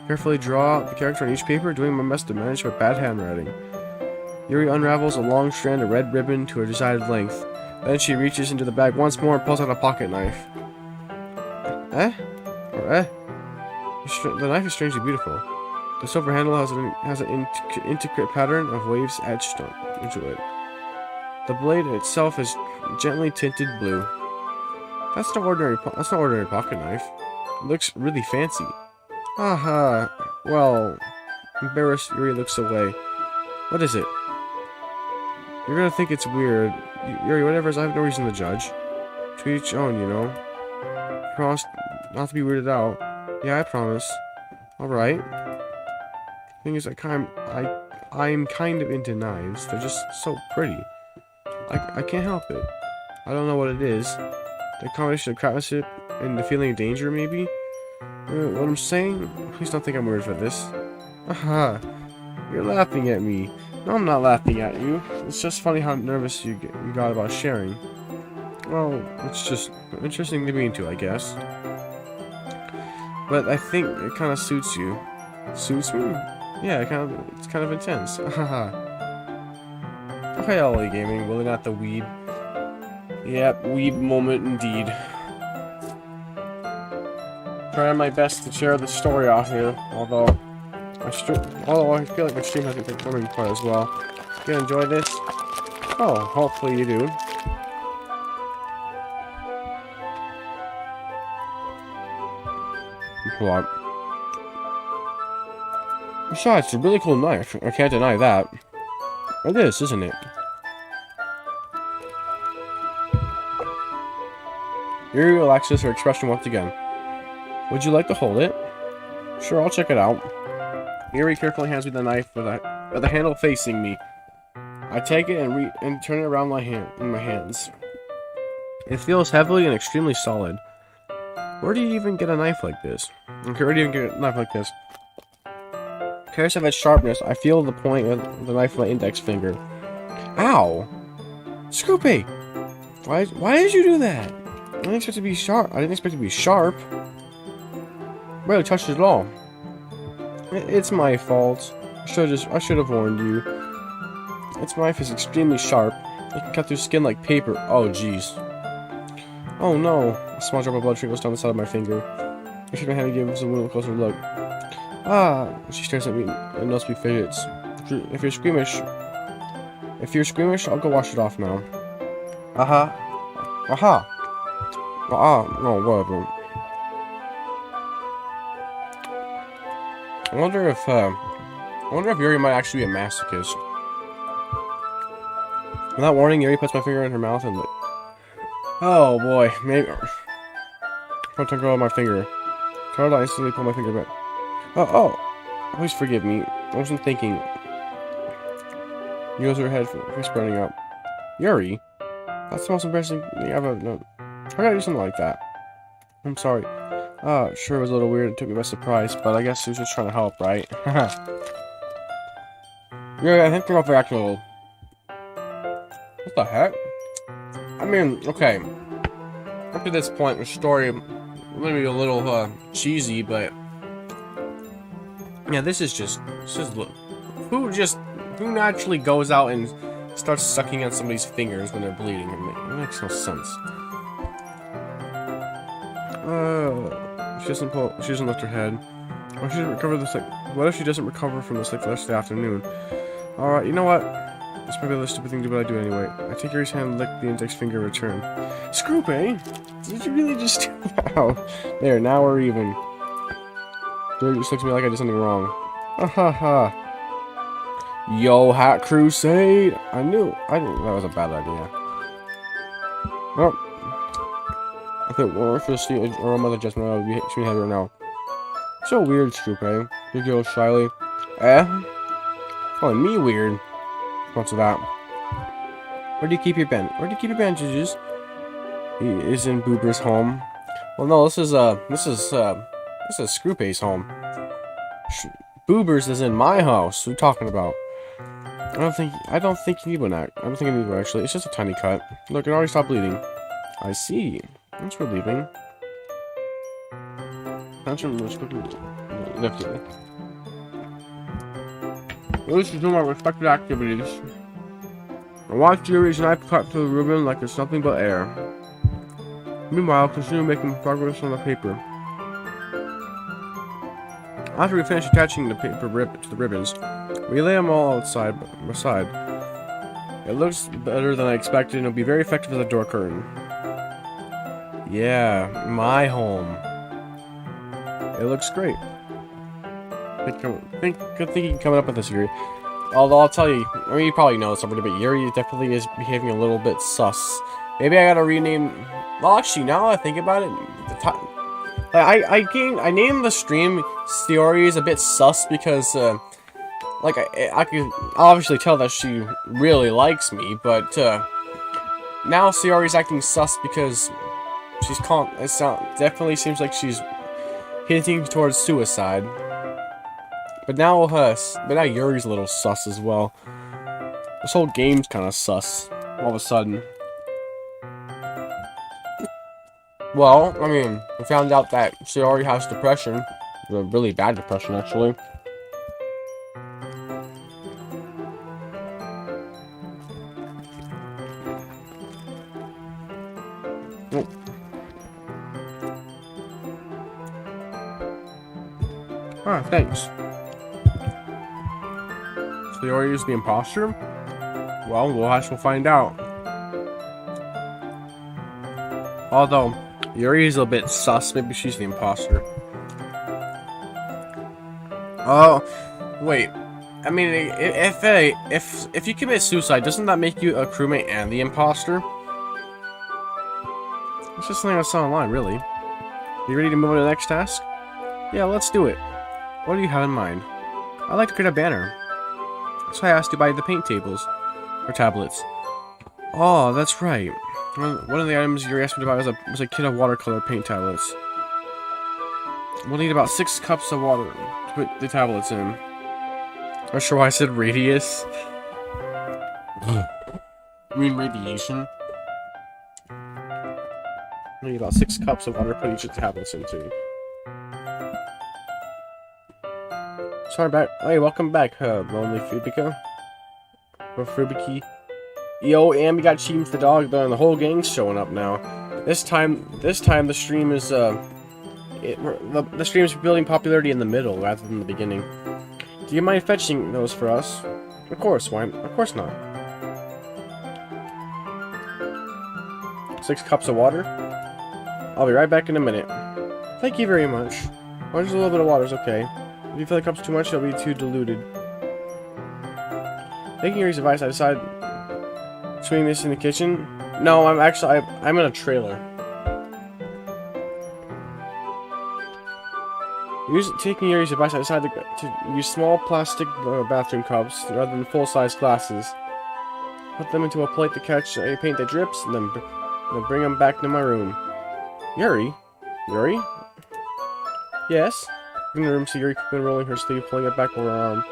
Carefully draw the character on each paper, doing my best to manage my bad handwriting. Yuri unravels a long strand of red ribbon to a desired length. Then she reaches into the bag once more and pulls out a pocket knife. The knife is strangely beautiful. The silver handle has an intricate pattern of waves etched into it. The blade itself is gently tinted blue. That's not ordinary pocket knife. It looks really fancy. Aha. Well, embarrassed, Yuri looks away. What is it? You're gonna think it's weird. Yuri, whatever, I have no reason to judge. To each own, you know. Promise not to be weirded out. Yeah, I promise. Alright. Thing is, I'm kind of into knives. They're just so pretty. I can't help it. I don't know what it is. The combination of craftsmanship and the feeling of danger, maybe? What I'm saying? Please don't think I'm weird for this. Aha! You're laughing at me. No, I'm not laughing at you. It's just funny how nervous you got about sharing. Well, it's just interesting to be into, I guess. But I think it kind of suits you. Suits me? Yeah, it's kind of intense. Haha. Okay, LA Gaming, really not the weeb. Yep, weeb moment indeed. Trying my best to share the story off here, although I feel like my stream hasn't been performing quite as well. You gonna enjoy this? Oh, hopefully you do. What? Besides, it's a really cool knife. I can't deny that. It is, isn't it? Yuri relaxes her expression once again. Would you like to hold it? Sure, I'll check it out. Yuri carefully hands me the knife with the handle facing me. I take it and turn it around in my hands. It feels heavy and extremely solid. Where do you even get a knife like this? Okay, where do you even get a knife like this? Careless of its sharpness, I feel the point of the knife with my index finger. Ow! Scoopy! Why did you do that? I didn't expect it to be sharp. I didn't expect it to be sharp. Barely touched it at all. It's my fault. I should have warned you. Its knife is extremely sharp. It can cut through skin like paper. Oh, jeez. Oh no! A small drop of blood trickles down the side of my finger. I shake my hand and give him a little closer look. Ah! She stares at me and noticeably fidgets. If you're squeamish, I'll go wash it off now. Aha! Aha! No, whatever. I wonder if Yuri might actually be a masochist. Without warning, Yuri puts my finger in her mouth and oh boy, maybe. I took out my finger. Carla instantly pulled my finger back. Oh, please forgive me. I wasn't thinking. Yours her head, face burning up. Yuri, that's the most embarrassing thing I've ever done. I gotta do something like that. I'm sorry. Sure, it was a little weird. It took me by surprise, but I guess he was just trying to help, right? Yeah, I think they're overacting a little. What the heck? I mean, okay. Up to this point, the story maybe a little cheesy, but yeah, this is who naturally goes out and starts sucking on somebody's fingers when they're bleeding? It makes no sense. She doesn't lift her head. What if she doesn't recover this, what if she doesn't recover from this, like, the rest of the afternoon? Alright, you know what? This might be a stupid thing to do, but I do it anyway. I take Yuri's hand and lick the index finger in return. Scoop, eh? Did you really just do that? Oh, there, now we're even. Yuri just looks at me like I did something wrong. Ha ha ha. Yo, Hat Crusade! I knew that was a bad idea. Well, I think we're for the state or a mother adjustment, I would be shooting head right now. So weird, Scoop, eh? You go shyly. Calling me weird. What's that? Where do you keep your bandages? He is in Boober's home. Well, no, this is Screwpace's home. Boober's is in my house. What are you talking about? I don't think you need one. I don't think I need one actually. It's just a tiny cut. Look, it already stopped bleeding. I see. That's relieving. Lifted. Let's resume our respective activities. I watch Yuri's knife cut through the ribbon like it's nothing but air. Meanwhile, continue making progress on the paper. After we finish attaching the paper to the ribbons, we lay them all aside. It looks better than I expected and will be very effective as a door curtain. Yeah, my home. It looks great. Good thinking coming up with this, Yuri. Although I'll tell you, I mean, you probably know this already, but Yuri definitely is behaving a little bit sus. Maybe I gotta rename. Well, actually, now that I think about it, I named the stream Sayori is a bit sus because, like, I can obviously tell that she really likes me, but now Sayori's acting sus because she's definitely seems like she's hinting towards suicide. But now Yuri's a little sus as well. This whole game's kind of sus all of a sudden. Well, I mean, we found out that Sayori has depression. A really bad depression, actually. Oh. Ah, thanks. Sayori is the imposter? Well, we'll find out. Although, Yuri is a bit sus, maybe she's the imposter. Oh, wait. I mean, if you commit suicide, doesn't that make you a crewmate and the imposter? It's just something I saw online, really. You ready to move on to the next task? Yeah, let's do it. What do you have in mind? I'd like to create a banner. So I asked you to buy the paint tables. Or tablets. Oh, that's right. One of the items you asked me to buy was a kit of watercolor paint tablets. We'll need about 6 cups of water to put the tablets in. Not sure why I said radius. You mean radiation? We need about 6 cups of water to put each of the tablets into. Sorry, back. Hey, welcome back, Lonely Fubika. Or Fubiki. Yo, and we got Cheems the dog, though, and the whole gang's showing up now. This time the stream is, the stream is building popularity in the middle rather than the beginning. Do you mind fetching those for us? Of course, why? Of course not. 6 cups of water? I'll be right back in a minute. Thank you very much. Oh, just a little bit of water is okay. If you feel the cup's too much, it'll be too diluted. Taking Yuri's advice, I decided swinging this in the kitchen. No, I'm in a trailer. Taking Yuri's advice, I decided to use small plastic bathroom cups rather than full-size glasses. Put them into a plate to catch any paint that drips, and then bring them back to my room. Yuri? Yuri? Yes? In the room, see Yuri quickly rolling her sleeve, pulling it back over her arm.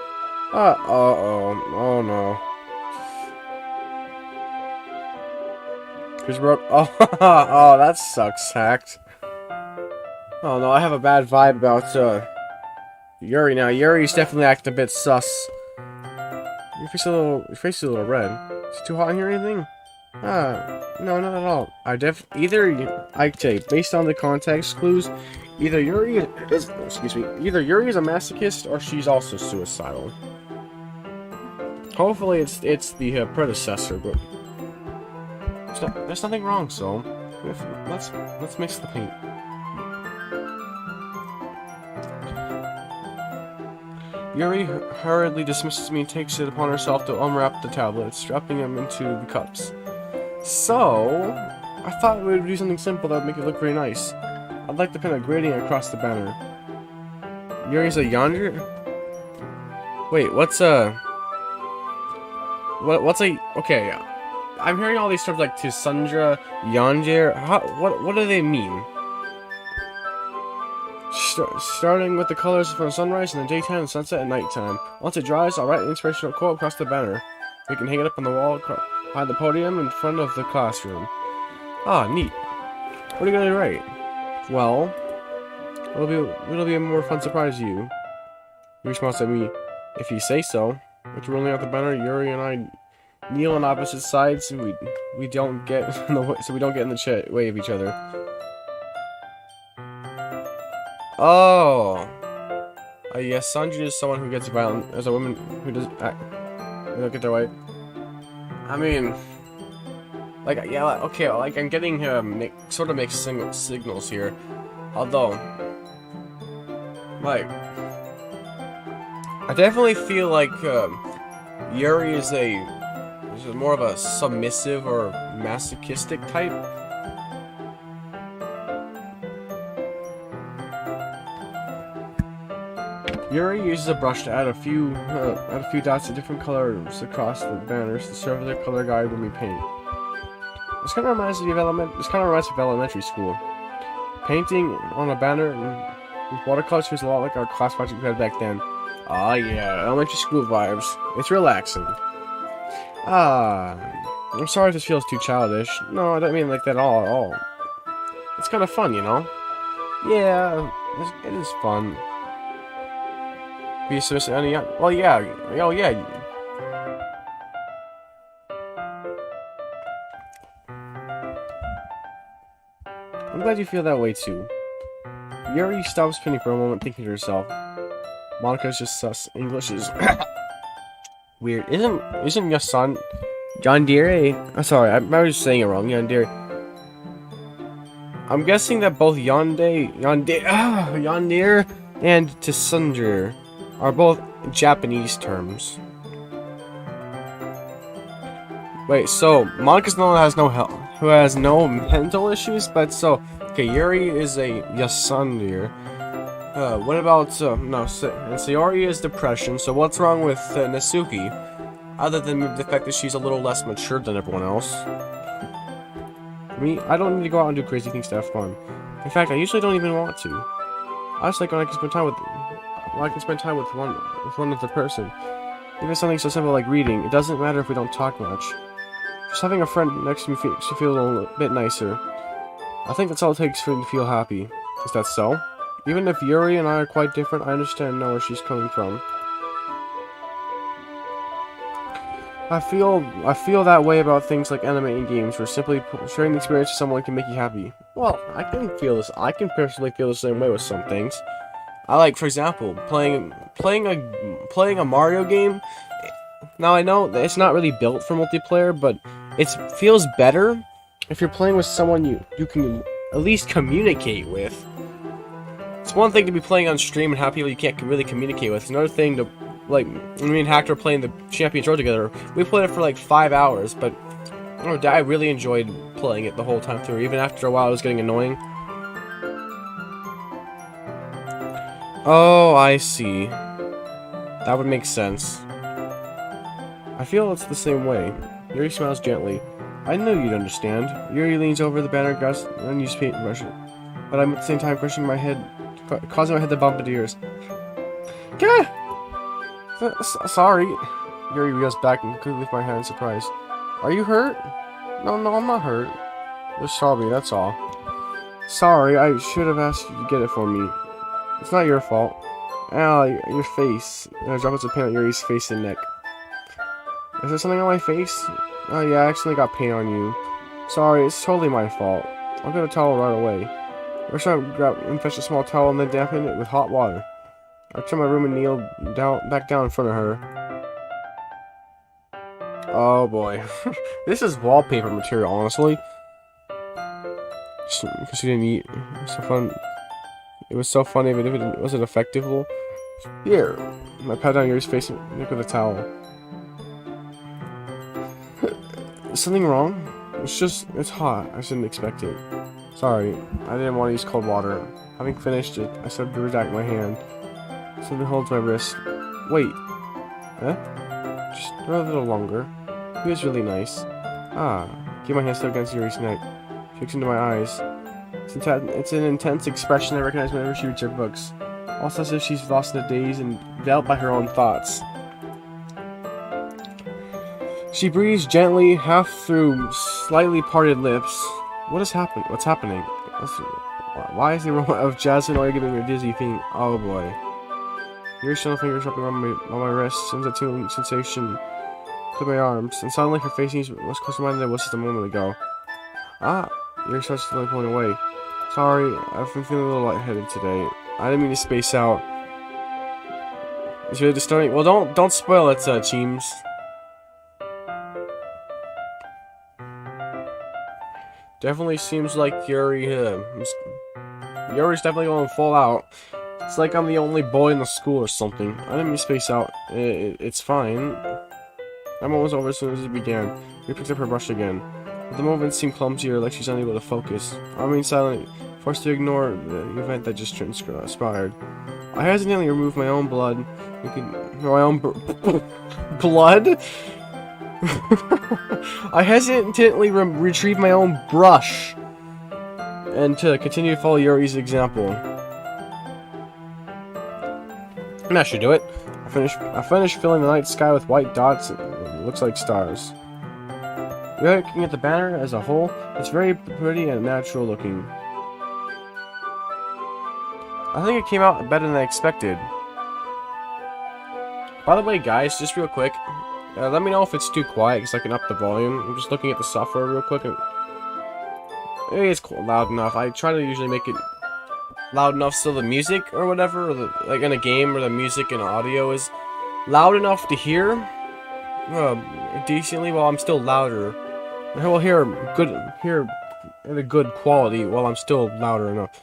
Oh no. Here's broke. Oh, oh, that sucks, hacked. Oh no, I have a bad vibe about Yuri now. Yuri's definitely acting a bit sus. Your face is a little red. Is it too hot in here or anything? No, not at all. I'd say, based on the context clues, either Yuri excuse me, either Yuri is a masochist or she's also suicidal. Hopefully it's the predecessor, but there's nothing wrong. So let's mix the paint. Yuri hurriedly dismisses me and takes it upon herself to unwrap the tablets, dropping them into the cups. So, I thought we would do something simple that would make it look very nice. I'd like to pin a gradient across the banner. Yuri's a yonder? Wait, what's a... Okay, I'm hearing all these terms like Tisundra, Yonder. What do they mean? Starting with the colors from sunrise in the daytime and sunset at nighttime. Once it dries, I'll write an inspirational quote across the banner. We can hang it up on the wall behind the podium in front of the classroom. Ah, neat. What are you gonna write? Well, it'll be a more fun surprise to you. He responds to me, if you say so. After rolling out the banner, Yuri and I kneel on opposite sides, and we don't get in the way, so we don't get in the way of each other. Oh, yes, Sanji is someone who gets violent as a woman who doesn't get their way. I mean, like, yeah, okay, like I'm getting sort of mixed signals here, although, like, I definitely feel like Yuri is more of a submissive or masochistic type. Yuri uses a brush to add a few dots of different colors across the banners to serve as a color guide when we paint. This kind of reminds me of elementary school. Painting on a banner with watercolors was a lot like our class project we had back then. Ah, yeah, elementary school vibes. It's relaxing. I'm sorry if this feels too childish. No, I don't mean like that at all. It's kind of fun, you know? Yeah, it is fun. Be submissive, well, yeah, oh, yeah. I'm glad you feel that way, too. Yuri stops spinning for a moment, thinking to herself. Monica's just sus. English is weird. Isn't your son Yandere? I'm sorry, I was saying it wrong. Yandere. I'm guessing that both Yandere and Tisundra are both Japanese terms. Wait, so Monica's the one who has no mental issues, but so okay, Yuri is a Yasundere. What about no? And Sayori is depression. So what's wrong with Natsuki, other than the fact that she's a little less mature than everyone else? I don't need to go out and do crazy things to have fun. In fact, I usually don't even want to. I just like when I can spend time with one other person. Even something so simple like reading. It doesn't matter if we don't talk much. Just having a friend next to me makes me feel a little bit nicer. I think that's all it takes for me to feel happy. Is that so? Even if Yuri and I are quite different, I understand now where she's coming from. I feel that way about things like anime and games, where simply sharing the experience with someone can make you happy. Well, I can personally feel the same way with some things. I like, for example, playing a Mario game. Now I know that it's not really built for multiplayer, but it feels better if you're playing with someone you can at least communicate with. It's one thing to be playing on stream and have people you can't really communicate with. It's another thing to, like, me and Hector playing the Champions Road together. We played it for like 5 hours, but I really enjoyed playing it the whole time through. Even after a while, it was getting annoying. Oh, I see. That would make sense. I feel it's the same way. Yuri smiles gently. I knew you'd understand. Yuri leans over the banner, grabs an unused paintbrush, but I'm at the same time brushing my head, causing my head to bump into yours. Gah! Sorry. Yuri reels back and quickly lift my hand in surprise. Are you hurt? No, I'm not hurt. Just sorry, that's all. Sorry, I should have asked you to get it for me. It's not your fault. Ow, your face. And I drop some paint on Yuri's face and neck. Is there something on my face? Oh yeah, I accidentally got paint on you. Sorry, it's totally my fault. I'll get a towel right away. First, I grab and fetch a small towel and then dampen it with hot water. I return to my room and kneel back down in front of her. Oh boy. This is wallpaper material, honestly. Because she didn't eat. It was so fun. It was so funny, but if it wasn't effective, well, here. I pat down Yuri's face with a towel. Is something wrong? It's hot. I shouldn't expect it. Sorry, I didn't want to use cold water. Having finished it, I started to redact my hand. Something holds my wrist. Wait. Huh? Just a little longer. He was really nice. Ah. Keep my hand stuck against Yuri's neck. She looks into my eyes. It's an intense expression I recognize whenever she reads her books. Also as if she's lost in a daze and enveloped by her own thoughts. She breathes gently, half through slightly parted lips. What's happening? Why is the aroma of jasmine oil giving her a dizzy feeling? Oh boy. Yuri's gentle fingers wrapping around my wrist sends a tingling sensation to my arms, and suddenly her face seems less close to mine than it was just a moment ago. Ah! Yuri starts slowly pulling away. Sorry, I've been feeling a little lightheaded today. I didn't mean to space out. It's really disturbing. Well, don't spoil it, Cheems. Definitely seems like Yuri's definitely going full out. It's like I'm the only boy in the school or something. I didn't mean to space out. It's fine. That moment was over as soon as it began. We picked up her brush again. The movement seemed clumsier, like she's unable to focus. I remained silent, forced to ignore the event that just transpired. I hesitantly removed my own blood. Blood? I hesitantly retrieved my own brush, and to continue to follow Yuri's example. And that should do it. I finished filling the night sky with white dots. It looks like stars. Looking at the banner as a whole, it's very pretty and natural looking. I think it came out better than I expected. By the way, guys, just real quick, let me know if it's too quiet because I can up the volume. I'm just looking at the software real quick. Maybe it's loud enough. I try to usually make it loud enough so the music or whatever, or like in a game where the music and audio is loud enough to hear decently while I'm still louder. I will hear at a good quality while I'm still louder enough.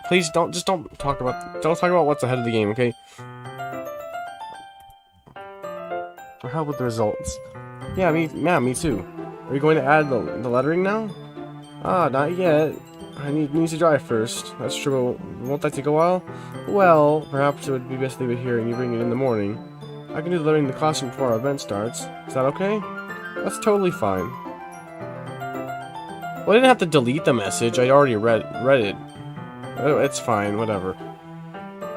Please don't talk about what's ahead of the game, okay? Or how about the results? Yeah, me too. Are you going to add the lettering now? Ah, not yet. I needs to dry first. That's true, but won't that take a while? Well, perhaps it would be best to leave it here and you bring it in the morning. I can do the lettering in the classroom before our event starts. Is that okay? That's totally fine. Well, I didn't have to delete the message. I already read it. It's fine, whatever.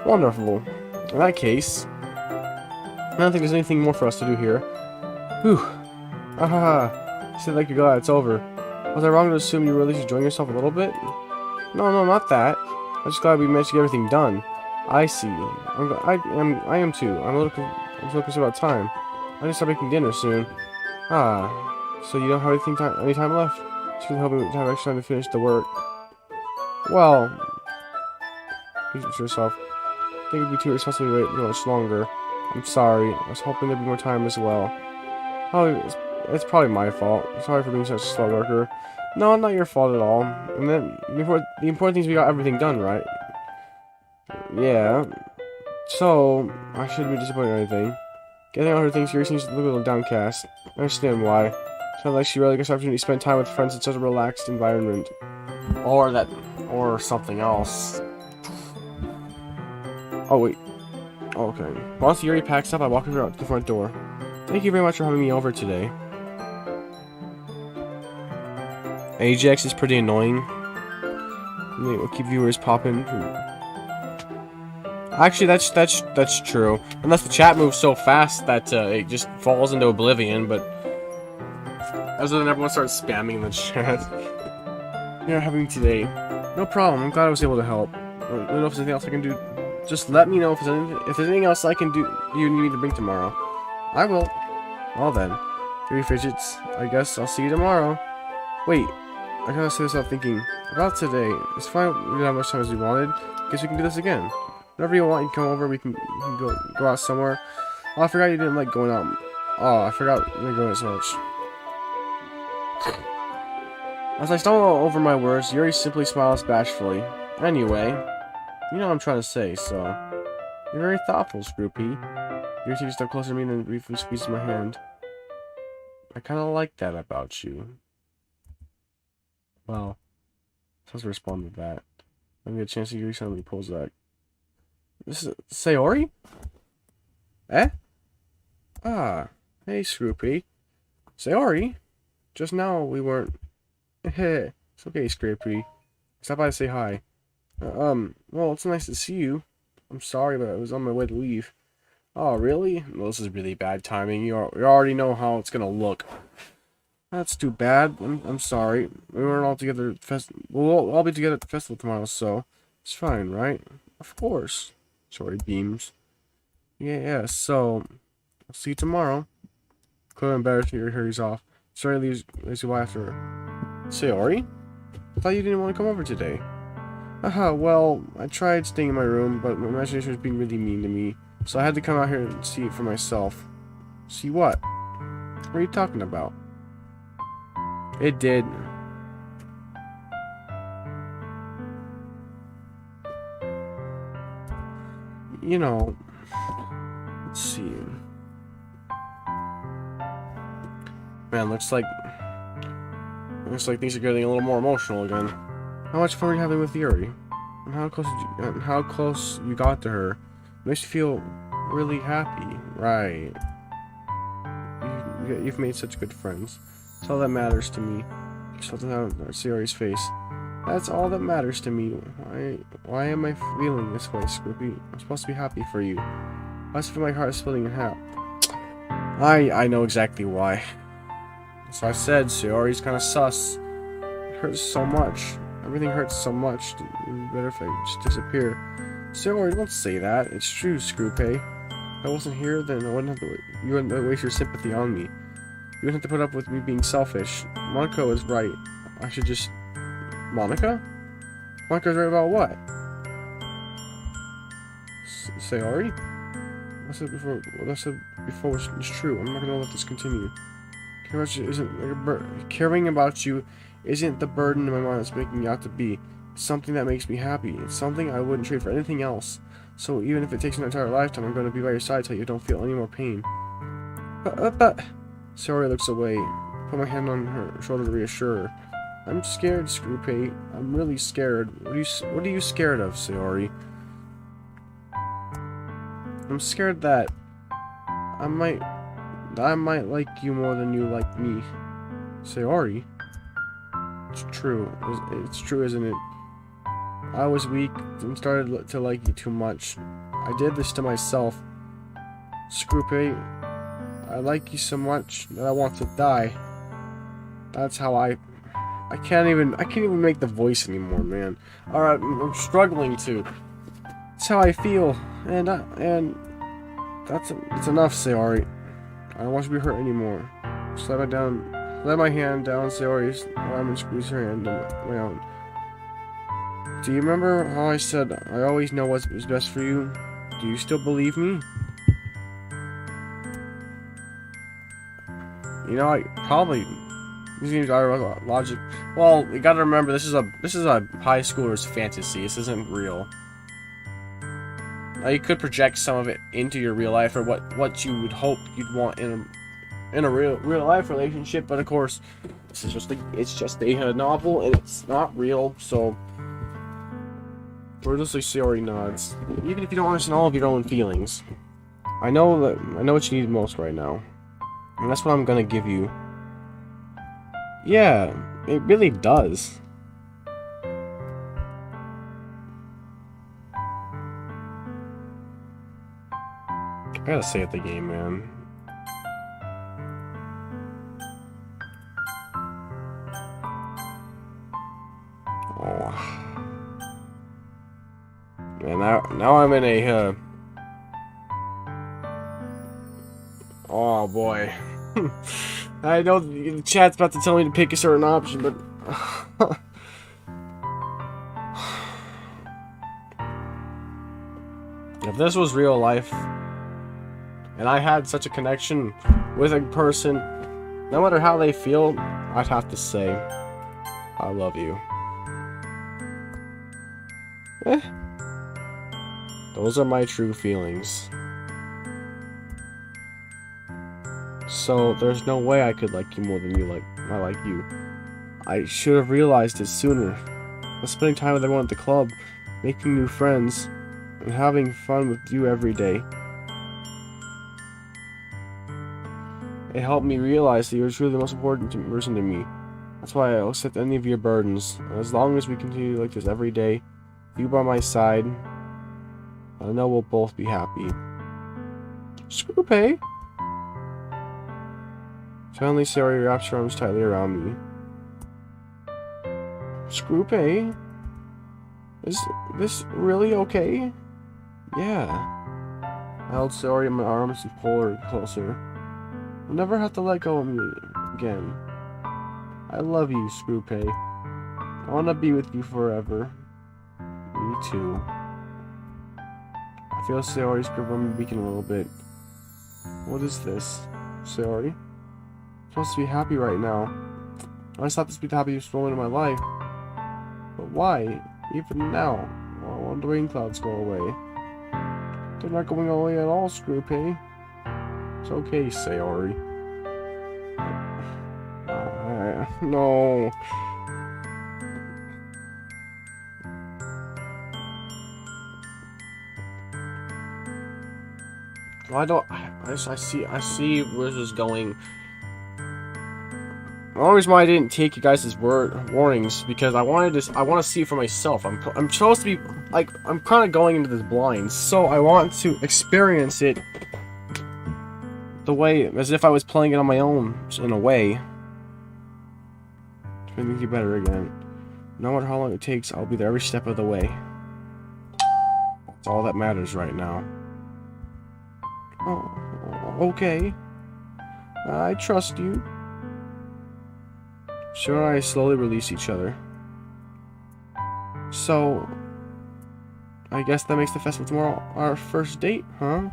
Wonderful. In that case, I don't think there's anything more for us to do here. Whew. You said like you're glad it's over. Was I wrong to assume you were at least enjoying yourself a little bit? No, not that. I'm just glad we managed to get everything done. I see. I am too. I'm a little concerned about time. I need to start making dinner soon. So you don't have any time left? Just really hoping we have extra time to finish the work. Well, keep it to yourself. I think it'd be too irresponsible to wait much longer. I'm sorry. I was hoping there'd be more time as well. It's probably my fault. Sorry for being such a slow worker. No, not your fault at all. And then, the important thing is we got everything done, right? Yeah. So, I shouldn't be disappointed or anything. Getting all her things here seems to look a little downcast. I understand why. Sounds like she really gets the opportunity to spend time with friends in such a relaxed environment. Or something else. Oh, wait. Okay. Once Yuri packs up, I walk her out to the front door. Thank you very much for having me over today. Ajax is pretty annoying. We'll keep viewers popping. Actually, that's true. Unless the chat moves so fast that it just falls into oblivion, but other than everyone starts spamming the chat. You're having today. No problem. I'm glad I was able to help. I don't know if there's anything else I can do. Just let me know if there's anything else I can do. You need me to bring tomorrow. I will. Well then. Three fidgets. I guess I'll see you tomorrow. Wait, I gotta say this without thinking. About today. It's fine. We didn't have much time as we wanted. Guess we can do this again. Whenever you want, you can come over. We can go out somewhere. Oh, I forgot you didn't like going out. Oh, I forgot you didn't go out so much. As I stumble over my words, Yuri simply smiles bashfully. Anyway, you know what I'm trying to say, so... You're very thoughtful, Scroopy. Yuri takes a step closer to me and then briefly squeezes my hand. I kinda like that about you. Well, supposed to respond to that. I get a chance to Yuri suddenly pulls back. This is Sayori? Eh? Ah, hey, Scroopy. Sayori? Just now we weren't... Heh, it's okay, Scroopy. Stop by to say hi. Well, it's nice to see you. I'm sorry, but I was on my way to leave. Oh, really? Well, this is really bad timing. You already know how it's gonna look. That's too bad. I'm sorry. We weren't all together at we'll all be together at the festival tomorrow, so it's fine, right? Of course. Sorry, beams. Yeah, so I'll see you tomorrow. Clearly embarrassed, Yuri hurries off. Sorry, leaves you after her. Sayori? I thought you didn't want to come over today. Well, I tried staying in my room, but my imagination was being really mean to me, so I had to come out here and see it for myself. See what? What are you talking about? It did. You know, let's see. Man, looks like things are getting a little more emotional again. How much fun were you having with Yuri? And how close you got to her? Makes you feel really happy, right? You've made such good friends. That's all that matters to me. Something out on Sayori's face. That's all that matters to me. Why am I feeling this way, Scroopy? I'm supposed to be happy for you. Why does it feel my heart is splitting in half? I know exactly why. So I said, Sayori's kind of sus. It hurts so much. Everything hurts so much. It'd be better if I just disappear. Sayori, don't say that. It's true, Scroopy. If I wasn't here, then you wouldn't have to waste your sympathy on me. You wouldn't have to put up with me being selfish. Monaco is right. I should just... Monica? Monica's right about what? Sayori? What I said before was true. I'm not gonna let this continue. Caring about you isn't the burden in my mind that's making me out to be. It's something that makes me happy. It's something I wouldn't trade for anything else. So even if it takes an entire lifetime, I'm going to be by your side till you don't feel any more pain. But... Sayori looks away. Put my hand on her shoulder to reassure her. I'm scared, Scroopy. I'm really scared. What are you scared of, Sayori? I'm scared that I might like you more than you like me. Sayori? It's true. It's true, isn't it? I was weak and started to like you too much. I did this to myself. Scroopy, I like you so much that I want to die. That's how I can't even make the voice anymore, man. Alright, I'm struggling to. That's how I feel. And it's enough, Sayori. I don't want you to be hurt anymore. Just let my hand down Sayori's arm and squeeze her hand in my own. Do you remember how I said I always know what's best for you? Do you still believe me? You know, I probably these games are logic. Well, you gotta remember this is a high schooler's fantasy. This isn't real. Now you could project some of it into your real life or what you would hope you'd want in a real life relationship, but of course, this is just a novel and it's not real. So wordlessly Sayori nods. Even if you don't understand all of your own feelings, I know what you need most right now, and that's what I'm gonna give you. Yeah, it really does. I gotta say at the game, man. Oh. And now I'm in a, oh boy. I know the chat's about to tell me to pick a certain option, but... If this was real life, and I had such a connection with a person, no matter how they feel, I'd have to say, I love you. Those are my true feelings. So there's no way I could like you more than I like you. I should have realized it sooner. But spending time with everyone at the club, making new friends, and having fun with you every day. It helped me realize that you're truly the most important person to me. That's why I'll accept any of your burdens. And as long as we continue like this every day, you by my side, I know we'll both be happy. Screw pay. Suddenly, Sayori wraps her arms tightly around me. Screw pay? Is this really okay? Yeah. I held Sayori in my arms and pulled her closer. You'll never have to let go of me again. I love you, Screw pay. I want to be with you forever. Me too. I feel Sayori's grip on me weaken a little bit. What is this? Sayori? I'm supposed to be happy right now. I just thought this would be the happiest moment of my life. But why? Even now, while the rain clouds go away. They're not going away at all, Screw pay. It's okay, Sayori. No. Well, I see where this is going. The only reason why I didn't take you guys' warnings because I want to see it for myself. I'm supposed to be like I'm kind of going into this blind, so I want to experience it the way as if I was playing it on my own in a way. To make you better again. No matter how long it takes, I'll be there every step of the way. That's all that matters right now. Oh, okay. I trust you. Sure, and I slowly release each other. So, I guess that makes the festival tomorrow our first date, huh?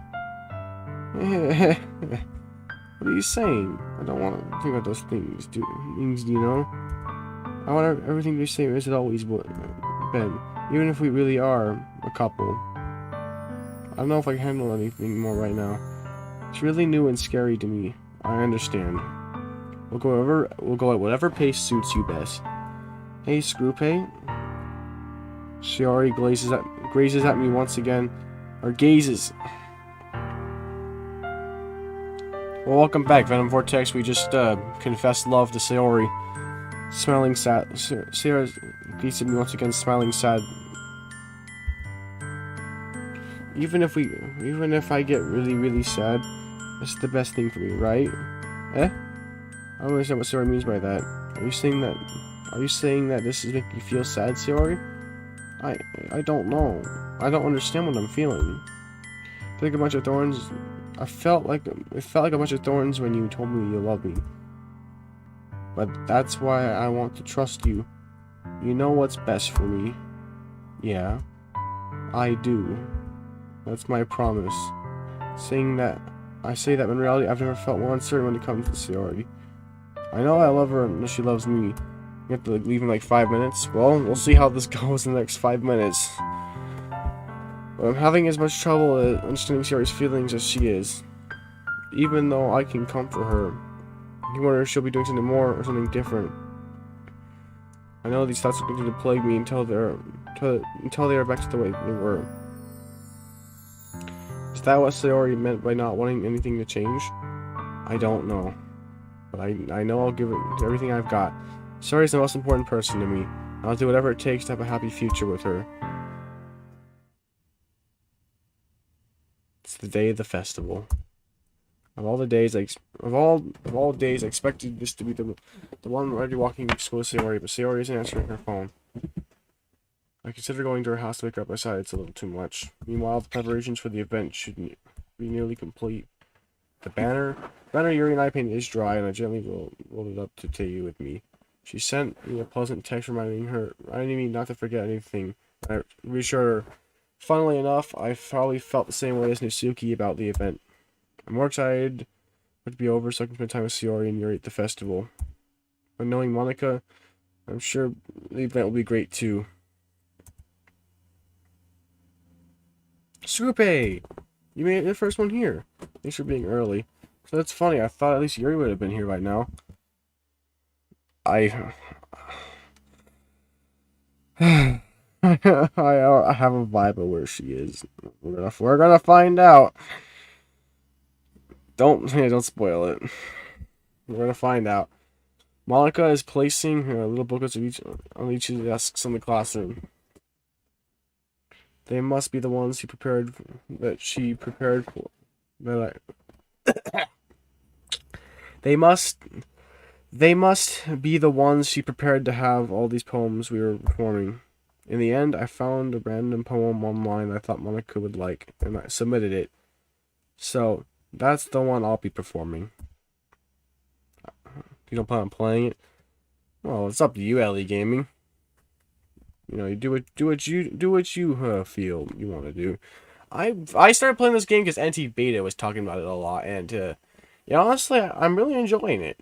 What are you saying? I don't want to think about those things, do you know? I want everything to be the same as it always been, even if we really are a couple. I don't know if I can handle anything more right now. It's really new and scary to me. I understand. We'll go at whatever pace suits you best. Hey, Screw pay. Sayori gazes at me once again. Or gazes. Well, welcome back, Venom Vortex. We just confessed love to Sayori. Smiling sad. Sayori gazes at me once again, smiling sad. Even if I get really, really sad, it's the best thing for me, right? Eh? I don't understand what Sayori means by that. Are you saying that this is making you feel sad, Sayori? I don't know. I don't understand what I'm feeling. I think a bunch of thorns. It felt like a bunch of thorns when you told me you love me. But that's why I want to trust you. You know what's best for me. Yeah, I do. That's my promise. I say that in reality, I've never felt more uncertain when it comes to Sayori. I know I love her and she loves me. You have to leave in like 5 minutes. Well, we'll see how this goes in the next 5 minutes. But I'm having as much trouble understanding Sayori's feelings as she is. Even though I can comfort her. You wonder if she'll be doing something more or something different. I know these thoughts will continue to plague me until they are back to the way they were. Is that what Sayori meant by not wanting anything to change? I don't know. But I know I'll give it everything I've got. Sayori's the most important person to me. I'll do whatever it takes to have a happy future with her. It's the day of the festival. Of all days, I expected this to be the one already walking to school with Sayori, but Sayori isn't answering her phone. I consider going to her house to wake her up. I decided it's a little too much. Meanwhile, the preparations for the event should be nearly complete. The banner Yuri and I painted is dry, and I gently rolled it up to take it with me. She sent me a pleasant text reminding me not to forget anything. I reassured her. Funnily enough, I probably felt the same way as Nisuki about the event. I'm more excited for it to be over so I can spend time with Sayori and Yuri at the festival. But knowing Monica, I'm sure the event will be great too. Supe! You made it the first one here. Thanks for being early. So that's funny, I thought at least Yuri would have been here by now. I I have a vibe of where she is. We're gonna find out. Don't spoil it. We're gonna find out. Monica is placing her little booklets on each of the desks in the classroom. They must be the ones she prepared for. They must be the ones she prepared to have all these poems we were performing. In the end, I found a random poem online I thought Monica would like, and I submitted it. So, that's the one I'll be performing. You don't plan on playing it? Well, it's up to you, Ellie Gaming. You know, you do what you feel you want to do. I started playing this game because NT Beta was talking about it a lot, and yeah, honestly, I'm really enjoying it.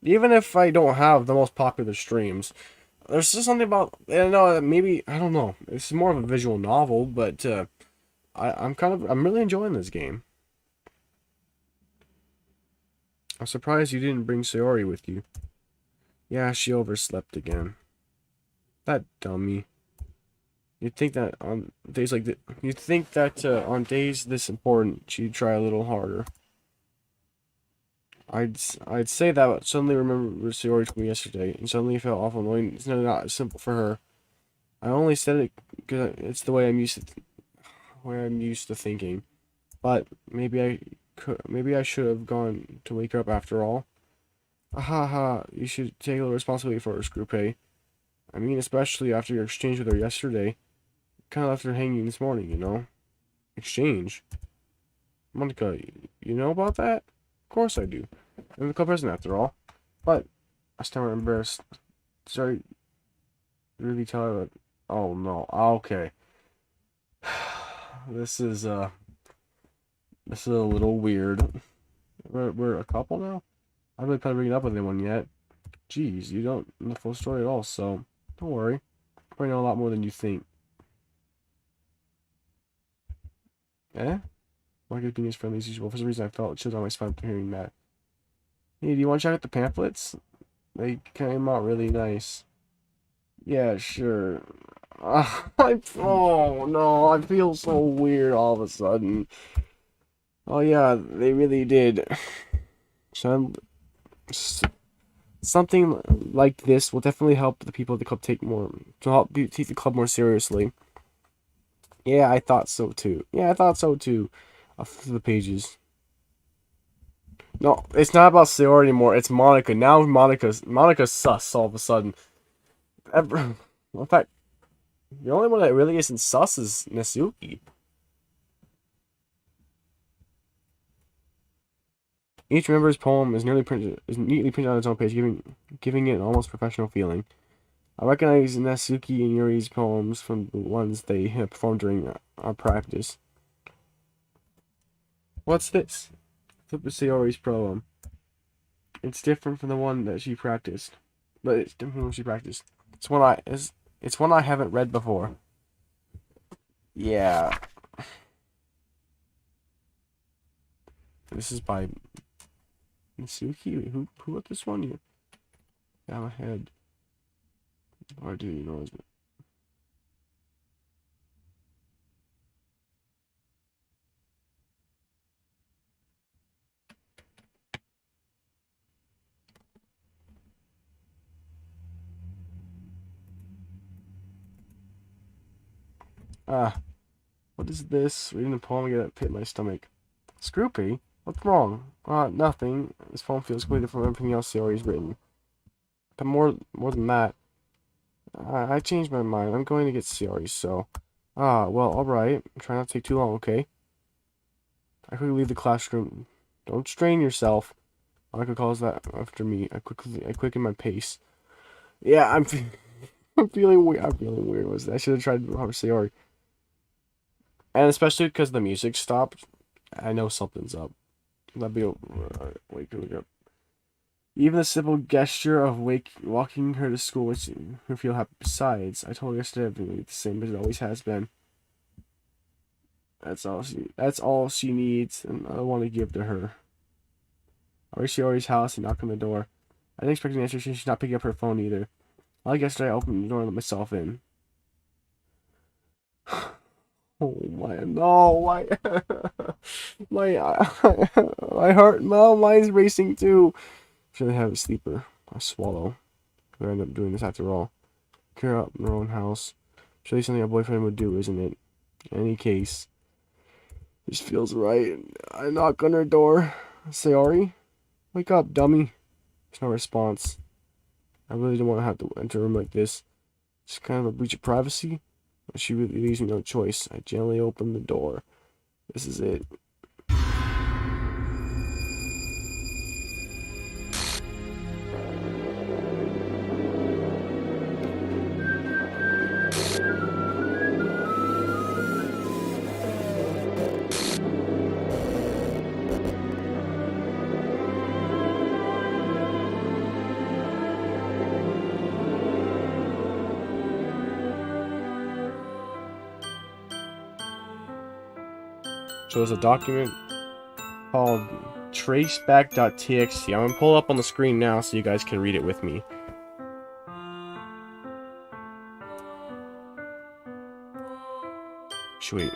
Even if I don't have the most popular streams, there's just something about, I know, maybe, I don't know, it's more of a visual novel, but I'm really enjoying this game. I'm surprised you didn't bring Sayori with you. Yeah, she overslept again. That dummy. You'd think that on days like this, on days this important, she'd try a little harder. I'd say that, but suddenly remember Sayori told me yesterday, and suddenly it felt awful annoying. It's not simple for her. I only said it because it's the way I'm used to thinking. But maybe I should have gone to wake her up after all. Ha ha! You should take a little responsibility for her, Screw Pay. I mean, especially after your exchange with her yesterday. Kind of left her hanging this morning, you know. Exchange. Monica, you know about that? Of course I do. I'm the club president after all. But I still embarrassed. Sorry. Really tell her that. Oh no. Okay. This is a little weird. We're a couple now? I haven't really tried bringing it up with anyone yet. Jeez, you don't know the full story at all, so don't worry. Probably know a lot more than you think. Eh? Market being as friendly as usual. For some reason I felt chills on my spine after hearing that. Hey, do you want to check out the pamphlets? They came out really nice. Yeah, sure. Oh no, I feel so weird all of a sudden. Oh yeah, they really did. So, something like this will definitely help the people at the club take the club more seriously. Yeah, I thought so too. I'll flip through the pages. No, it's not about Sayori anymore. It's Monica. Now Monica's sus all of a sudden. In fact, the only one that really isn't sus is Nasuki. Each member's poem is neatly printed on its own page, giving it an almost professional feeling. I recognize Nasuki and Yuri's poems from the ones they performed during our practice. What's this? Flip to Sayori's poem. It's different from the one that she practiced, but it's different from the one she practiced. It's one I haven't read before. Yeah. This is by Nasuki. Who wrote this one? You got my head. Or do you know? Ah, what is this? Reading the poem again that pit my stomach. Scroopy? What's wrong? Nothing. This poem feels completely different from everything else Sayori's written. But more than that, I changed my mind. I'm going to get Sayori, so... well, alright. Try not to take too long, okay? I quickly leave the classroom Don't strain yourself. Uncle calls that after me. I quicken my pace. Yeah, I'm feeling weird. I'm feeling weird. I should have tried to hover Sayori. And especially because the music stopped, I know something's up. Let me wake up. Even the simple gesture of walking her to school makes her feel happy. Besides, I told her yesterday everything will be the same as it always has been. That's all she needs, and I want to give to her. I reach Sayori's house and knock on the door. I didn't expect an answer. She's not picking up her phone either. Like yesterday, I opened the door and let myself in. Oh my, no, my, my heart, no, mine's racing too. Should I have a sleeper? I swallow. I end up doing this after all. Clear up in her own house. Surely something a boyfriend would do, isn't it? In any case, this feels right. I knock on her door. Sayori? Wake up, dummy. There's no response. I really don't want to have to enter a room like this. It's kind of a breach of privacy. But she really leaves me no choice. I gently open the door. This is it. So there's a document called traceback.txt. I'm gonna pull it up on the screen now so you guys can read it with me. Wait,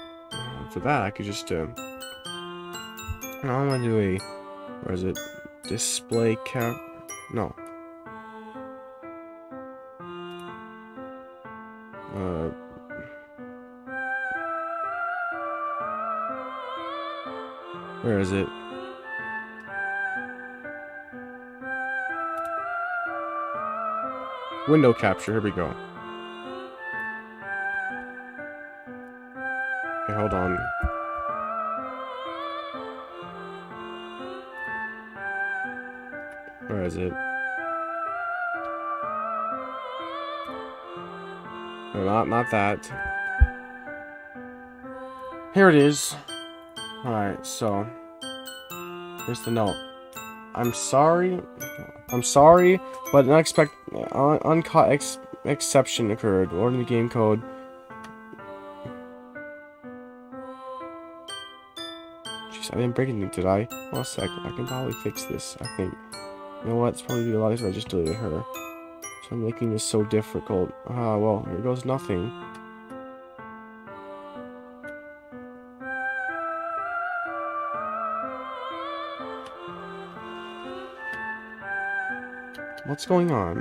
for that I could just I want to do a, where is it? Display cap? No. Where is it? Window capture, here we go. Okay, hold on. Where is it? No, not that. Here it is. Alright, so here's the note. I'm sorry, but an unexpected exception occurred. Ordering the game code. Jeez, I didn't break anything, did I? Well, a sec. I can probably fix this, I think. You know what? It's probably a lot easier if I just deleted her. So I'm making this so difficult. Ah, well, here goes nothing. What's going on?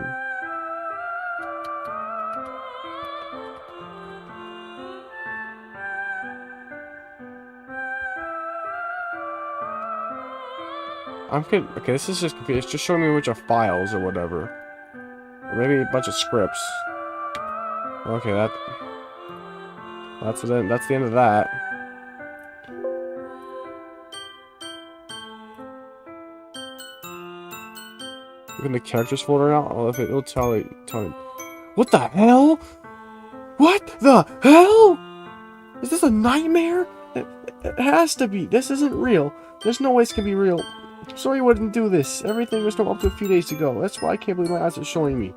Okay, this is just confusing. It's just showing me a bunch of files or whatever. Or maybe a bunch of scripts. Okay, that's the end of that. Look in the characters folder now. Oh, if it'll tell me. What the hell? What the hell? Is this a nightmare? It has to be. This isn't real. There's no way this can be real. Sorry, wouldn't do this. Everything was normal up to a few days ago. That's why I can't believe my eyes are showing me.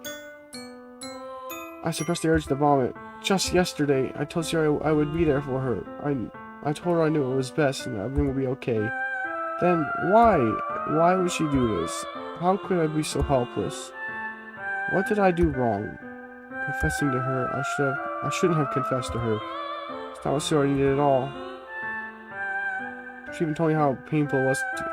I suppressed the urge to vomit. Just yesterday, I told Sayori I would be there for her. I told her I knew it was best and everything would be okay. Then why? Why would she do this? How could I be so helpless? What did I do wrong? Confessing to her, I shouldn't have confessed to her. It's not what Sayori needed at all. She even told me how painful it was to...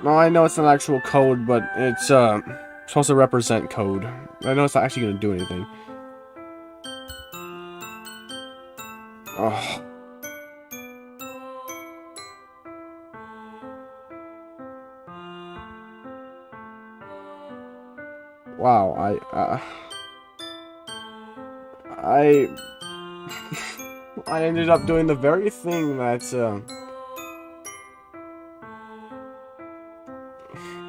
No, I know it's not actual code, but it's supposed to represent code. I know it's not actually gonna do anything. Oh. wow, I I ended up doing the very thing that,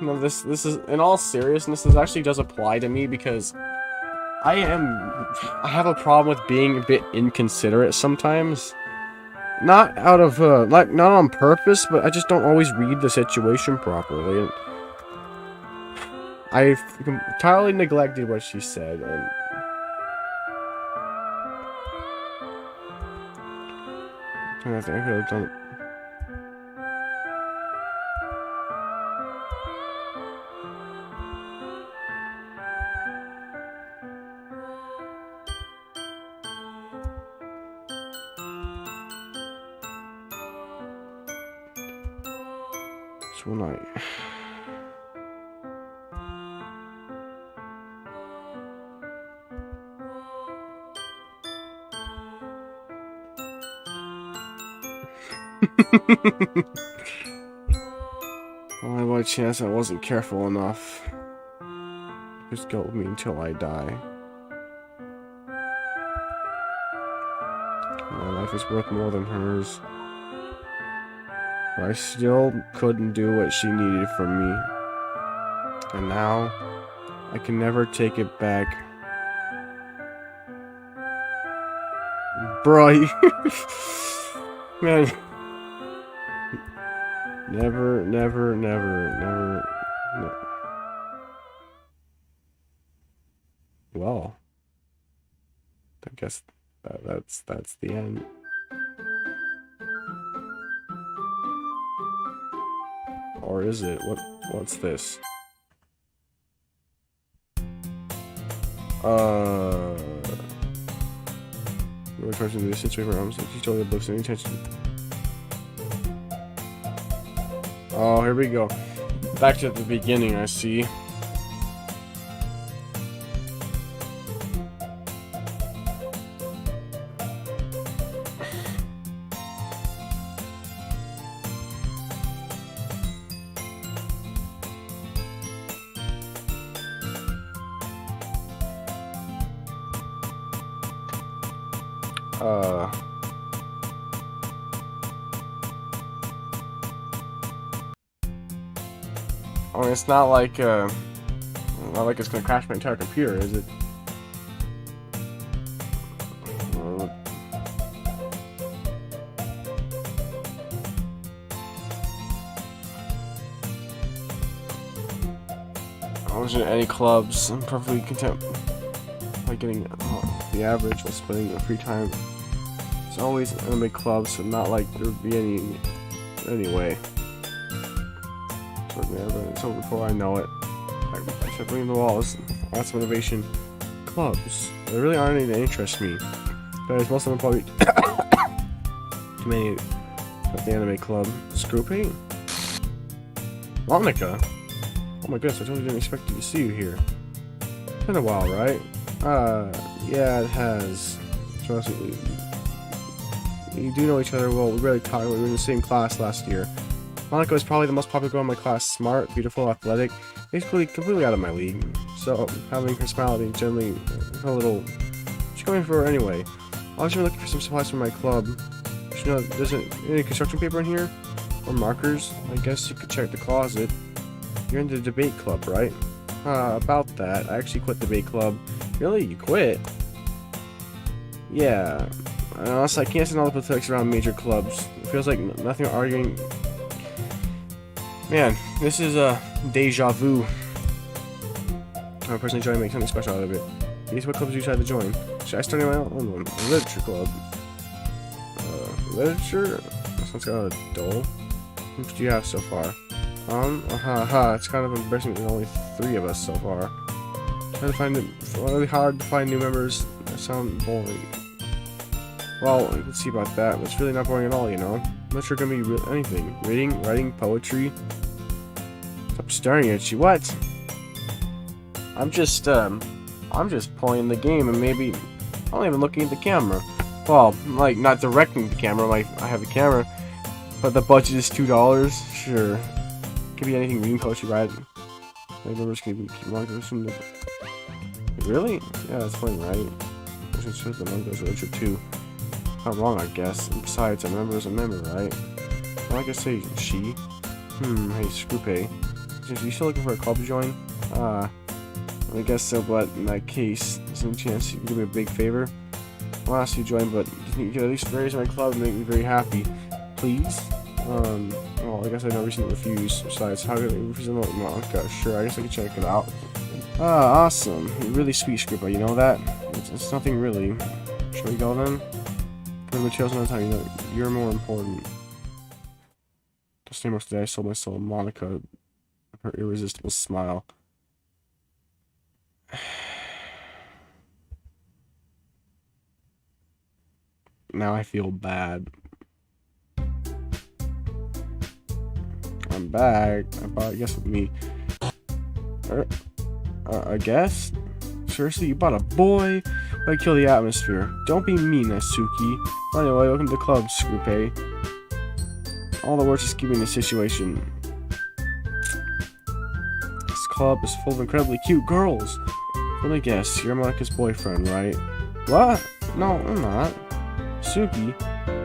no, this is, in all seriousness, this actually does apply to me because I have a problem with being a bit inconsiderate sometimes. Not out of, not on purpose, but I just don't always read the situation properly. And I entirely neglected what she said, and I think I could have done it. So when I... Only by chance I wasn't careful enough. Just go with me until I die. My life is worth more than hers. But I still couldn't do what she needed from me. And now, I can never take it back. Bro, man. Never. Well, I guess that's the end. Or is it? What's this? You're question to the situation where I'm saying she told the books any attention. Oh, here we go. Back to the beginning, I see. I mean, it's not like it's gonna crash my entire computer, is it? I wasn't in any clubs. I'm perfectly content by getting the average while spending your free time. It's always anime clubs, so not like there would be any anyway. So before I know it, I should bring the walls. Lots of motivation. Clubs. There really aren't any that interest me. Because most of them probably too many at the anime club. Scrooping? Monica? Oh my goodness, I totally didn't expect to see you here. It's been a while, right? Yeah, it has. Trust me. You do know each other well. We really talked. We were in the same class last year. Monica was probably the most popular girl in my class. Smart, beautiful, athletic, basically completely out of my league. So having her personality generally a little. She's going for her anyway. I was looking for some supplies for my club. You know, there's any construction paper in here or markers. I guess you could check the closet. You're in the debate club, right? About that, I actually quit the debate club. Really, you quit? Yeah. Honestly, I can't stand all the politics around major clubs. It feels like nothing but arguing. Man, this is a deja vu. I personally try to make something special out of it. Guess what clubs you decided to join? Should I start my own one? A literature club. Literature? That sounds kind of dull. How much do you have so far? It's kind of embarrassing that there's only 3 of us so far. Trying to find it really hard to find new members that sound boring. Well, you can see about that, but it's really not boring at all, you know? I'm not sure gonna be anything. Reading, writing, poetry. Stop staring at you. What? I'm just playing the game and maybe I'm not even looking at the camera. Well, like not directing the camera, like I have a camera, but the budget is $2. Sure. Could be anything, reading, poetry, writing. My numbers can be longer. Really? Yeah, that's funny, right? I should show the manga's literature too. Not wrong, I guess. And besides, a member is a member, right? Well, I guess say she. Hey, Screwpay. You still looking for a club to join? I guess so, but in that case, there's any chance you can do me a big favor? I'll ask you to join, but you can at least raise my club and make me very happy. Please? Well, I guess I have no reason to refuse. Besides, how could I refuse a manga? Sure, I guess I can check it out. Awesome. You're really sweet, Screwpay, you know that? It's nothing really. Shall we go then? For the materials on time, you know, you're more important. The same as today, I sold my soul to Monica. Her irresistible smile. Now I feel bad. I'm back. I guess with me. I guess? Seriously, you bought a boy? Why kill the atmosphere? Don't be mean, Natsuki. Anyway, welcome to the club, Screwpay. All the words just keeping the situation. This club is full of incredibly cute girls. Let me guess, you're Monica's boyfriend, right? What? No, I'm not. Suki,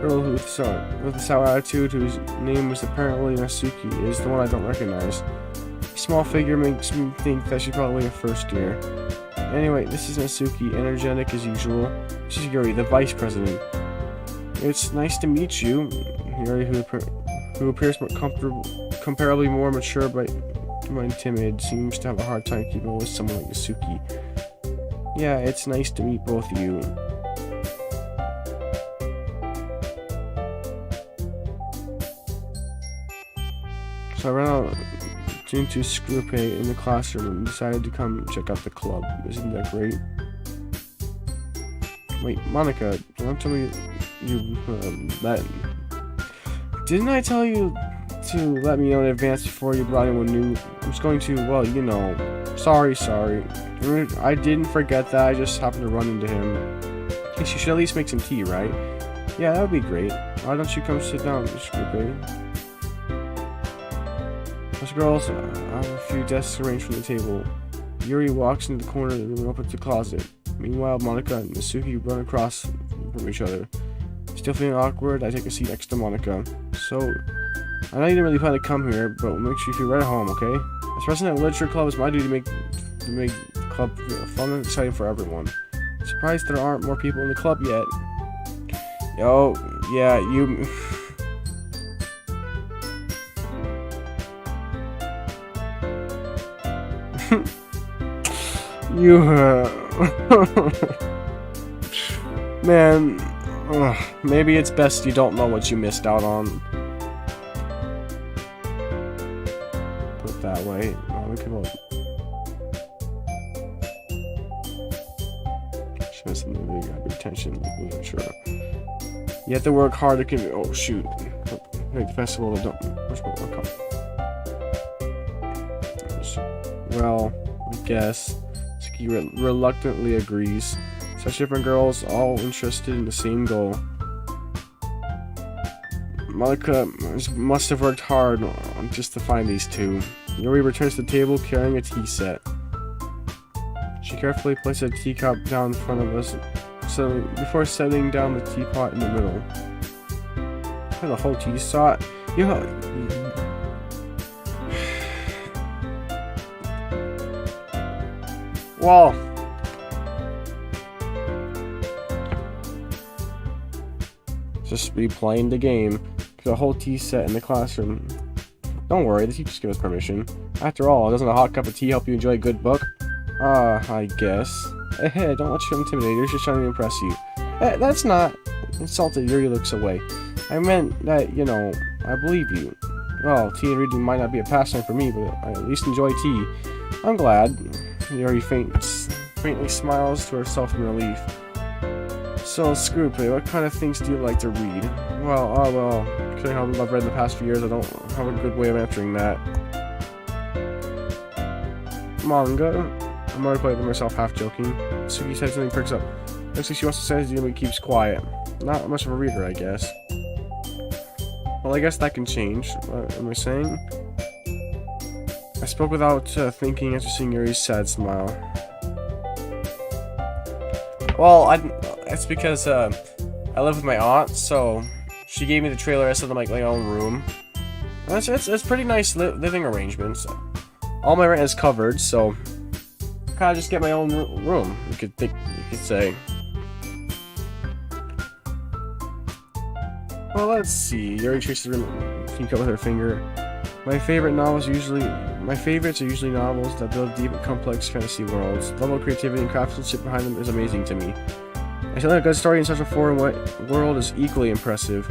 girl with the sour attitude, whose name was apparently Natsuki, is the one I don't recognize. Small figure makes me think that she's probably in first year. Anyway, this is Natsuki, energetic as usual. This is Yuri, the vice president. It's nice to meet you. Yuri, who appears more comparably more mature but timid, seems to have a hard time keeping with someone like Natsuki. Yeah, it's nice to meet both of you. So I ran out into Screwpay in the classroom and decided to come check out the club. Isn't that great? Wait, Monica, don't tell me that. Didn't I tell you to let me know in advance before you brought anyone new? I'm just going to, well, you know. Sorry. I didn't forget that. I just happened to run into him. You should at least make some tea, right? Yeah, that would be great. Why don't you come sit down, Screwpay? Those girls have a few desks arranged for the table. Yuri walks into the corner of the room and opens the closet. Meanwhile, Monica and Natsuki run across from each other. Still feeling awkward, I take a seat next to Monica. So, I know you didn't really plan to come here, but we'll make sure you feel right at home, okay? As president of the Literature Club, it's my duty to make the club fun and exciting for everyone. Surprised there aren't more people in the club yet. Yo, yeah, you... Man, maybe it's best you don't know what you missed out on. Put it that way. Something that got your attention, like literature. You have to work hard to convince. Oh shoot! Make the festival. Well, I guess. He reluctantly agrees. Such different girls, all interested in the same goal. Monica must have worked hard just to find these two. Yuri returns to the table carrying a tea set. She carefully places a teacup down in front of us before setting down the teapot in the middle. The whole tea set. Well, just replaying the game. The whole tea set in the classroom. Don't worry, the teachers give us permission. After all, doesn't a hot cup of tea help you enjoy a good book? I guess. Hey, don't let you intimidate. You're just trying to impress you. That's not insulted. Yuri looks away. I meant that, you know, I believe you. Well, tea and reading might not be a pastime for me, but I at least enjoy tea. I'm glad. Yuri faintly smiles to herself in relief. So, Screwpay, what kind of things do you like to read? Well, considering how I've read in the past few years, I don't have a good way of answering that. Manga? I'm already playing myself, half joking. Suki said something, perks up. Looks like she wants to say something, but keeps quiet. Not much of a reader, I guess. Well, I guess that can change. What am I saying? I spoke without thinking after seeing Yuri's sad smile. Well, it's because I live with my aunt, so she gave me the trailer as in my own room. It's pretty nice living arrangements. All my rent is covered, so kind of just get my own room. You could say. Well, let's see. Yuri traces her pink up with her finger. My favorites are usually novels that build deep and complex fantasy worlds. The level of creativity and craftsmanship behind them is amazing to me. I feel like a good story in such a foreign world is equally impressive.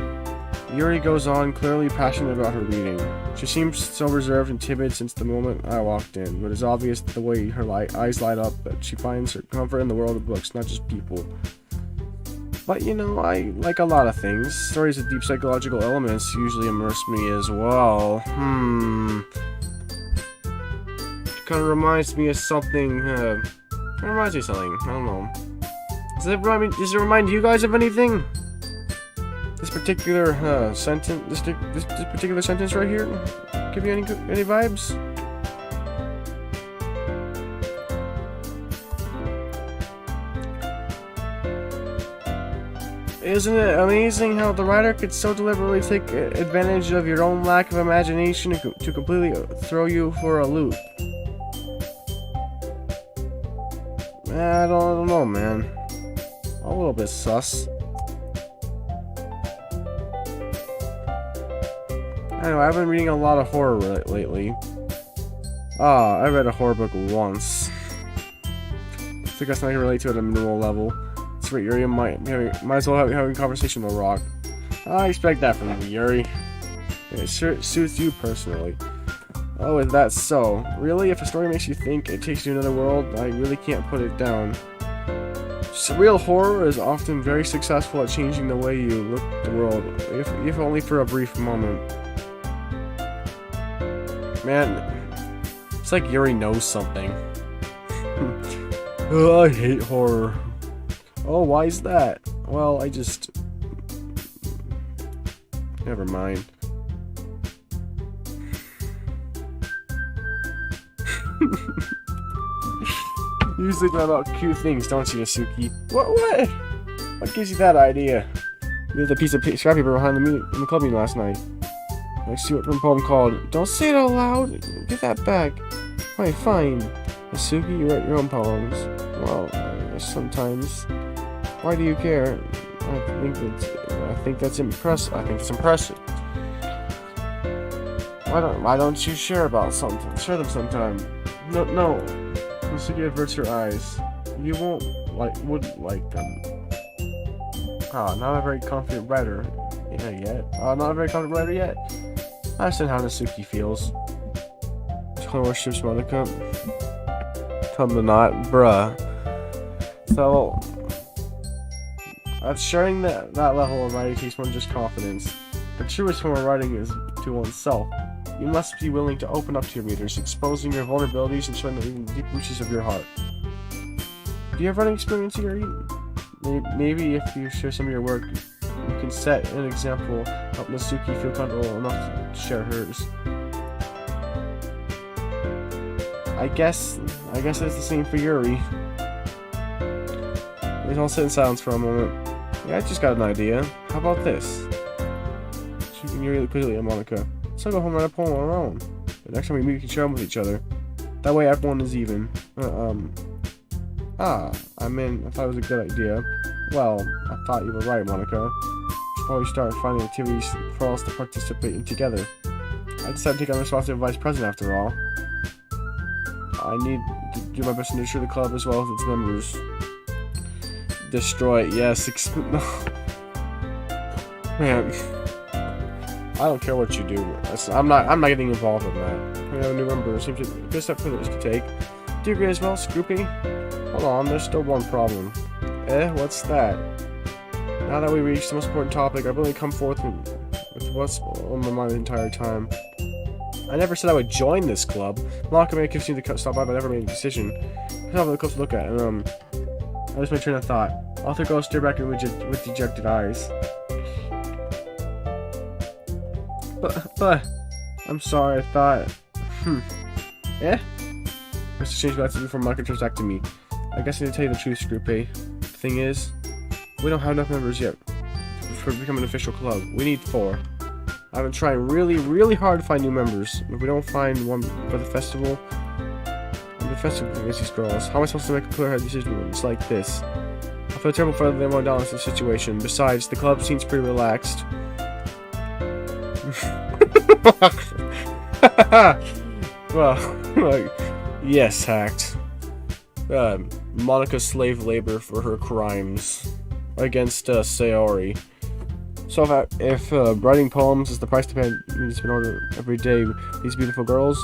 Yuri goes on, clearly passionate about her reading. She seems so reserved and timid since the moment I walked in, but it's obvious the way her eyes light up that she finds her comfort in the world of books, not just people. But you know, I like a lot of things. Stories with deep psychological elements usually immerse me as well. Kind of reminds me of something. I don't know. Does it remind you guys of anything? This particular sentence. This particular sentence right here. Give you any vibes? Isn't it amazing how the writer could so deliberately take advantage of your own lack of imagination to completely throw you for a loop? I don't know, man. A little bit sus. Anyway, I've been reading a lot of horror lately. I read a horror book once. I think that's not gonna relate to it at a minimal level. It's for Yuri, might as well have having a conversation with a rock. I expect that from you, Yuri. It suits you personally. Oh, is that so? Really? If a story makes you think, it takes you to another world, I really can't put it down. Surreal horror is often very successful at changing the way you look at the world, if only for a brief moment. Man, it's like Yuri knows something. Oh, I hate horror. Oh, why is that? Well, I just... Never mind. You usually think about cute things, don't you, Yasuki? What? What gives you that idea? There's a piece of scrap paper behind in the club meeting last night. I see what from poem called, "Don't say it out loud! Give that back!" Alright, fine. Yasuki, you write your own poems. Well, sometimes. Why do you care? I think that's impressive. Why don't you share about something? Share them sometime. No. Yasuki averts her eyes. You wouldn't like them. Not a very confident writer. Not a very confident writer yet. I understand how Yasuki feels. She worships Monica. Tell them not, bruh. So, sharing that level of writing takes one just confidence. The truest form of writing is to oneself. You must be willing to open up to your readers, exposing your vulnerabilities and showing the deep reaches of your heart. Do you have writing experience here? Maybe if you share some of your work, you can set an example, help Yasuki feel comfortable enough to share hers. I guess it's the same for Yuri. They all sit in silence for a moment. Yeah, I just got an idea. How about this? She can Yuri quickly at Monica. So go home and write a poem on our own. The next time we meet, we can share them with each other. That way everyone is even. I thought it was a good idea. Well, I thought you were right, Monica. We should probably start finding activities for us to participate in together. I decided to take on the responsibility of vice president after all. I need to do my best to nurture the club as well as its members. Destroy it, yes. Man, I don't care what you do. I'm not getting involved in that. We have a new member. Seems like a good step for this to take. Do you agree as well, Scoopy? Hold on, there's still one problem. What's that? Now that we reached the most important topic, I've really come forth with what's on my mind the entire time. I never said I would join this club. Monica may have continued to stop by, but I never made a decision. I have a close look at, and I just my train of thought. Author girl stared back at me with dejected eyes. But, I'm sorry, I thought, Mr. Change back to me before Monica turns back to me. I guess I need to tell you the truth, Scroopy. thing is, we don't have enough members yet for becoming an official club. We need 4. I've been trying really hard to find new members. If we don't find one for the festival against these girls, how am I supposed to make a clear-headed decision when it's like this? I feel terrible for them on down in this situation. Besides, the club seems pretty relaxed. Well, yes, hacked. Monica slave labor for her crimes against Sayori. So if writing poems is the price to pay in order every day, these beautiful girls,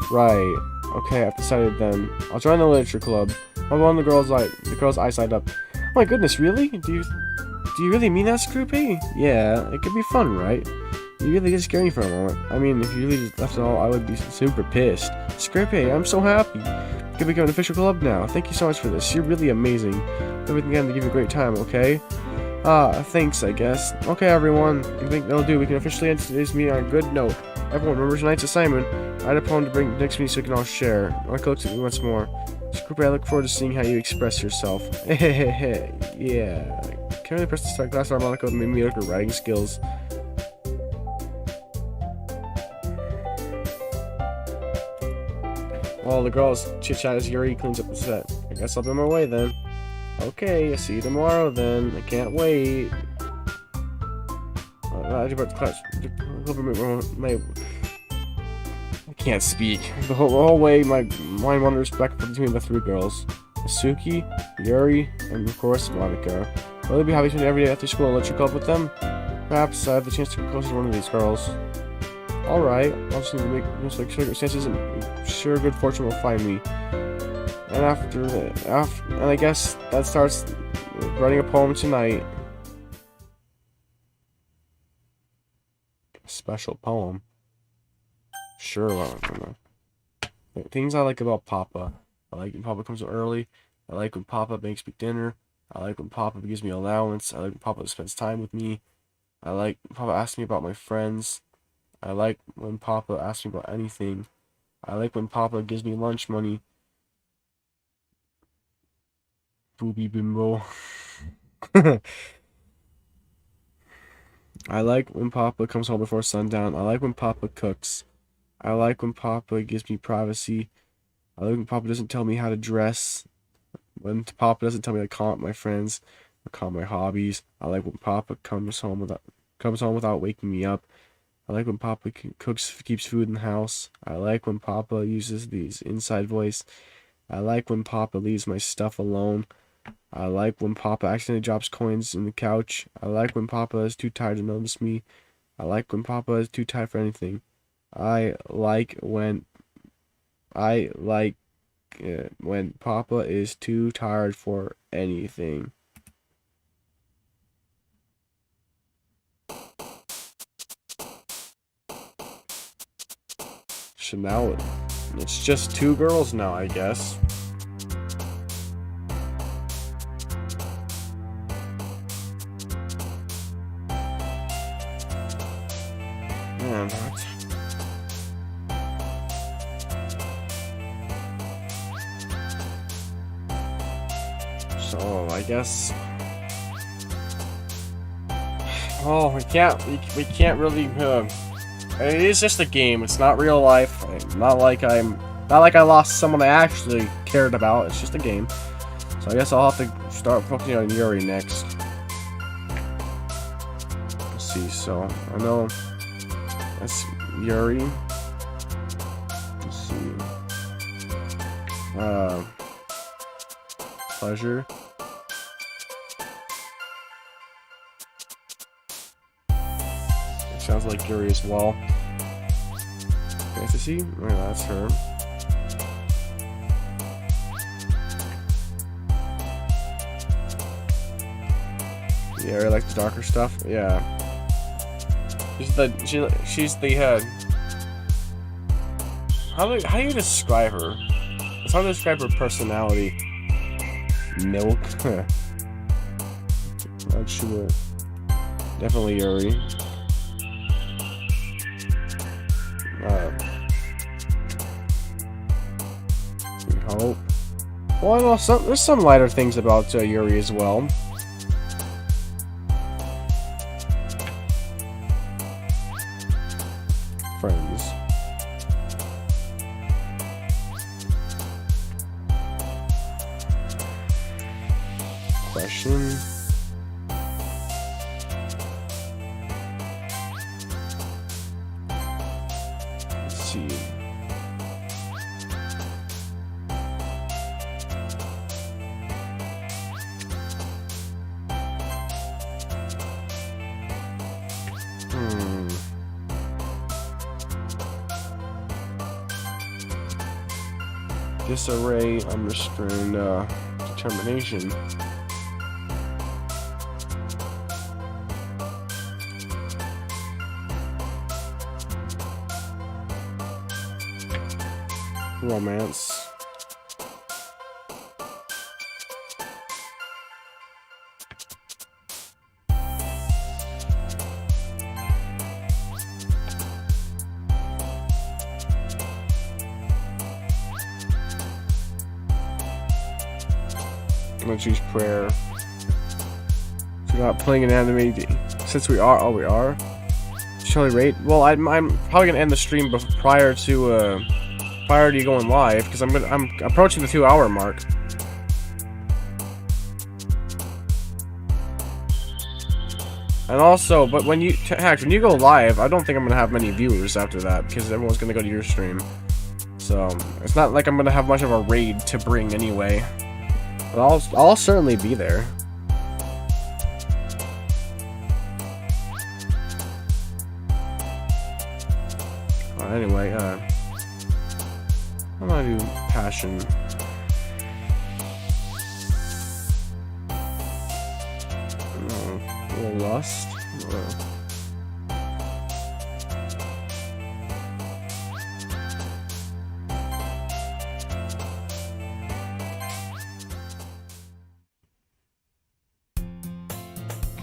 right? Okay, I've decided then. I'll join the literature club. I'm one of the girls I signed up. Oh my goodness, really? Do you really mean that, Scroopy? Yeah, it could be fun, right? You really did scare me for a moment. I mean, if you really just left it all, I would be super pissed. Scroopy, I'm so happy. You can become an official club now. Thank you so much for this. You're really amazing. Everything again to give you a great time, okay? Thanks, I guess. Okay, everyone. I think that'll do. We can officially end today's meeting on a good note. Everyone, remember tonight's assignment. Write a poem to bring next meeting so we can all share. Monica looks at me once more. Scroopy, I look forward to seeing how you express yourself. Yeah. Can I really press the start class on Monica with mediocre writing skills? While the girls chit-chat as Yuri cleans up the set. I guess I'll be on my way then. Okay, I'll see you tomorrow then. I can't wait. I can't speak. The whole way, my mind wanders back between the 3 girls. Suki, Yuri, and of course, Monica. Will they be happy to spend every day after school and literature club with them? Perhaps I have the chance to get closer to one of these girls. Alright, I'll just need to make most like circumstances and sure good fortune will find me. And and I guess that starts writing a poem tonight. A special poem. Sure, well, things I like about Papa. I like when Papa comes early. I like when Papa makes me dinner. I like when Papa gives me allowance. I like when Papa spends time with me. I like when Papa asks me about my friends. I like when Papa asks me about anything. I like when Papa gives me lunch money. Booby bimbo. I like when Papa comes home before sundown. I like when Papa cooks. I like when Papa gives me privacy. I like when Papa doesn't tell me how to dress. When Papa doesn't tell me to count my friends or count my hobbies. I like when Papa comes home without waking me up. I like when Papa keeps food in the house. I like when Papa uses these inside voice. I like when Papa leaves my stuff alone. I like when Papa accidentally drops coins in the couch. I like when Papa is too tired to notice me. I like when Papa is too tired for anything. I like when Papa is too tired for anything. So now it's just 2 girls now, I guess. Man, so I guess. Oh, we can't really. It is just a game. It's not real life. Not like I lost someone I actually cared about. It's just a game. So I guess I'll have to start focusing on Yuri next. Let's see. So I know that's Yuri. Let's see. Pleasure. Sounds like Yuri as well. Fantasy? Oh, that's her. Yeah, I like the darker stuff. Yeah. She's the head. How do you describe her? It's hard to describe her personality. Milk. Not sure. Definitely Yuri. We hope. Well, I know there's some lighter things about Yuri as well. Friends. Question. Let's see. Disarray, unrestrained, determination. Romance. I'm gonna choose prayer. So we're not playing an anime since we are. Oh, we are. Shall we rate? Well, I'm probably gonna end the stream prior to you going live because I'm approaching the 2-hour mark. And also, but when you go live, I don't think I'm gonna have many viewers after that because everyone's gonna go to your stream. So it's not like I'm gonna have much of a raid to bring anyway. But I'll certainly be there. Anyway, I'm gonna do passion. A little lust.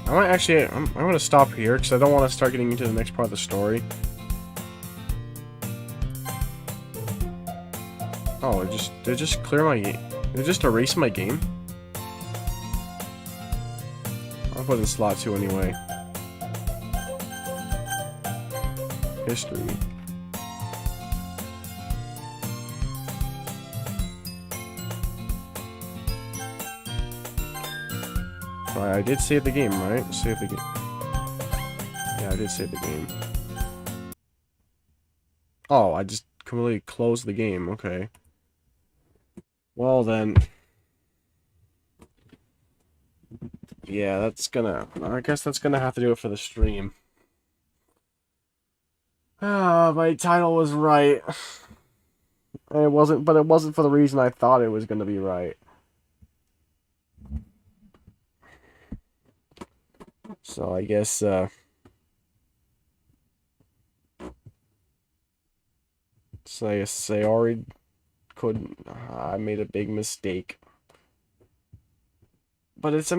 I might actually. I'm gonna stop here because I don't want to start getting into the next part of the story. Oh, did it just clear my game? Did it just erase my game? I'll put it in slot 2 anyway. History. I did save the game, right? Save the game. Yeah, I did save the game. Oh, I just completely closed the game. Okay. Well then. Yeah, I guess that's gonna have to do it for the stream. Ah, my title was right. And it wasn't for the reason I thought it was gonna be right. So I guess Sayori couldn't. I made a big mistake. But it's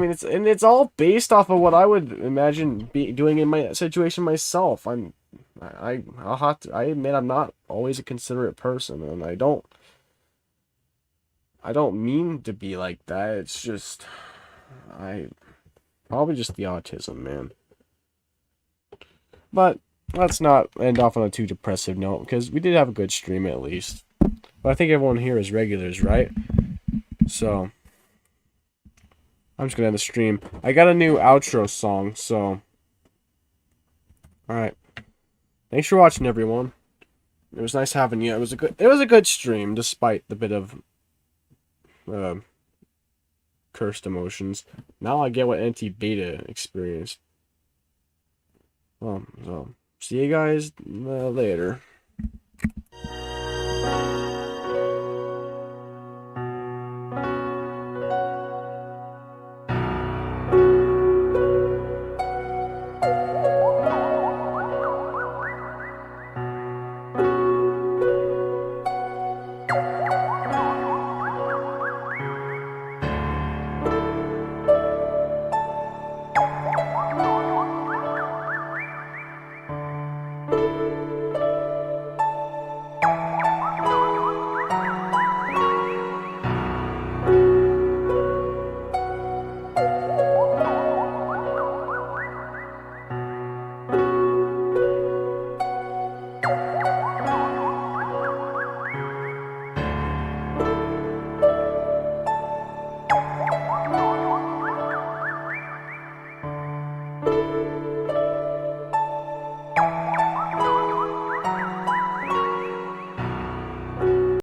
all based off of what I would imagine doing in my situation myself. I admit I'm not always a considerate person, and I don't mean to be like that. It's just probably just the autism, man. But let's not end off on a too depressive note, because we did have a good stream at least. But I think everyone here is regulars, right? So I'm just gonna end the stream. I got a new outro song, so alright. Thanks for watching, everyone. It was nice having you. It was a good stream, despite the bit of cursed emotions. Now I get what anti-beta experienced. Well, so see you guys later.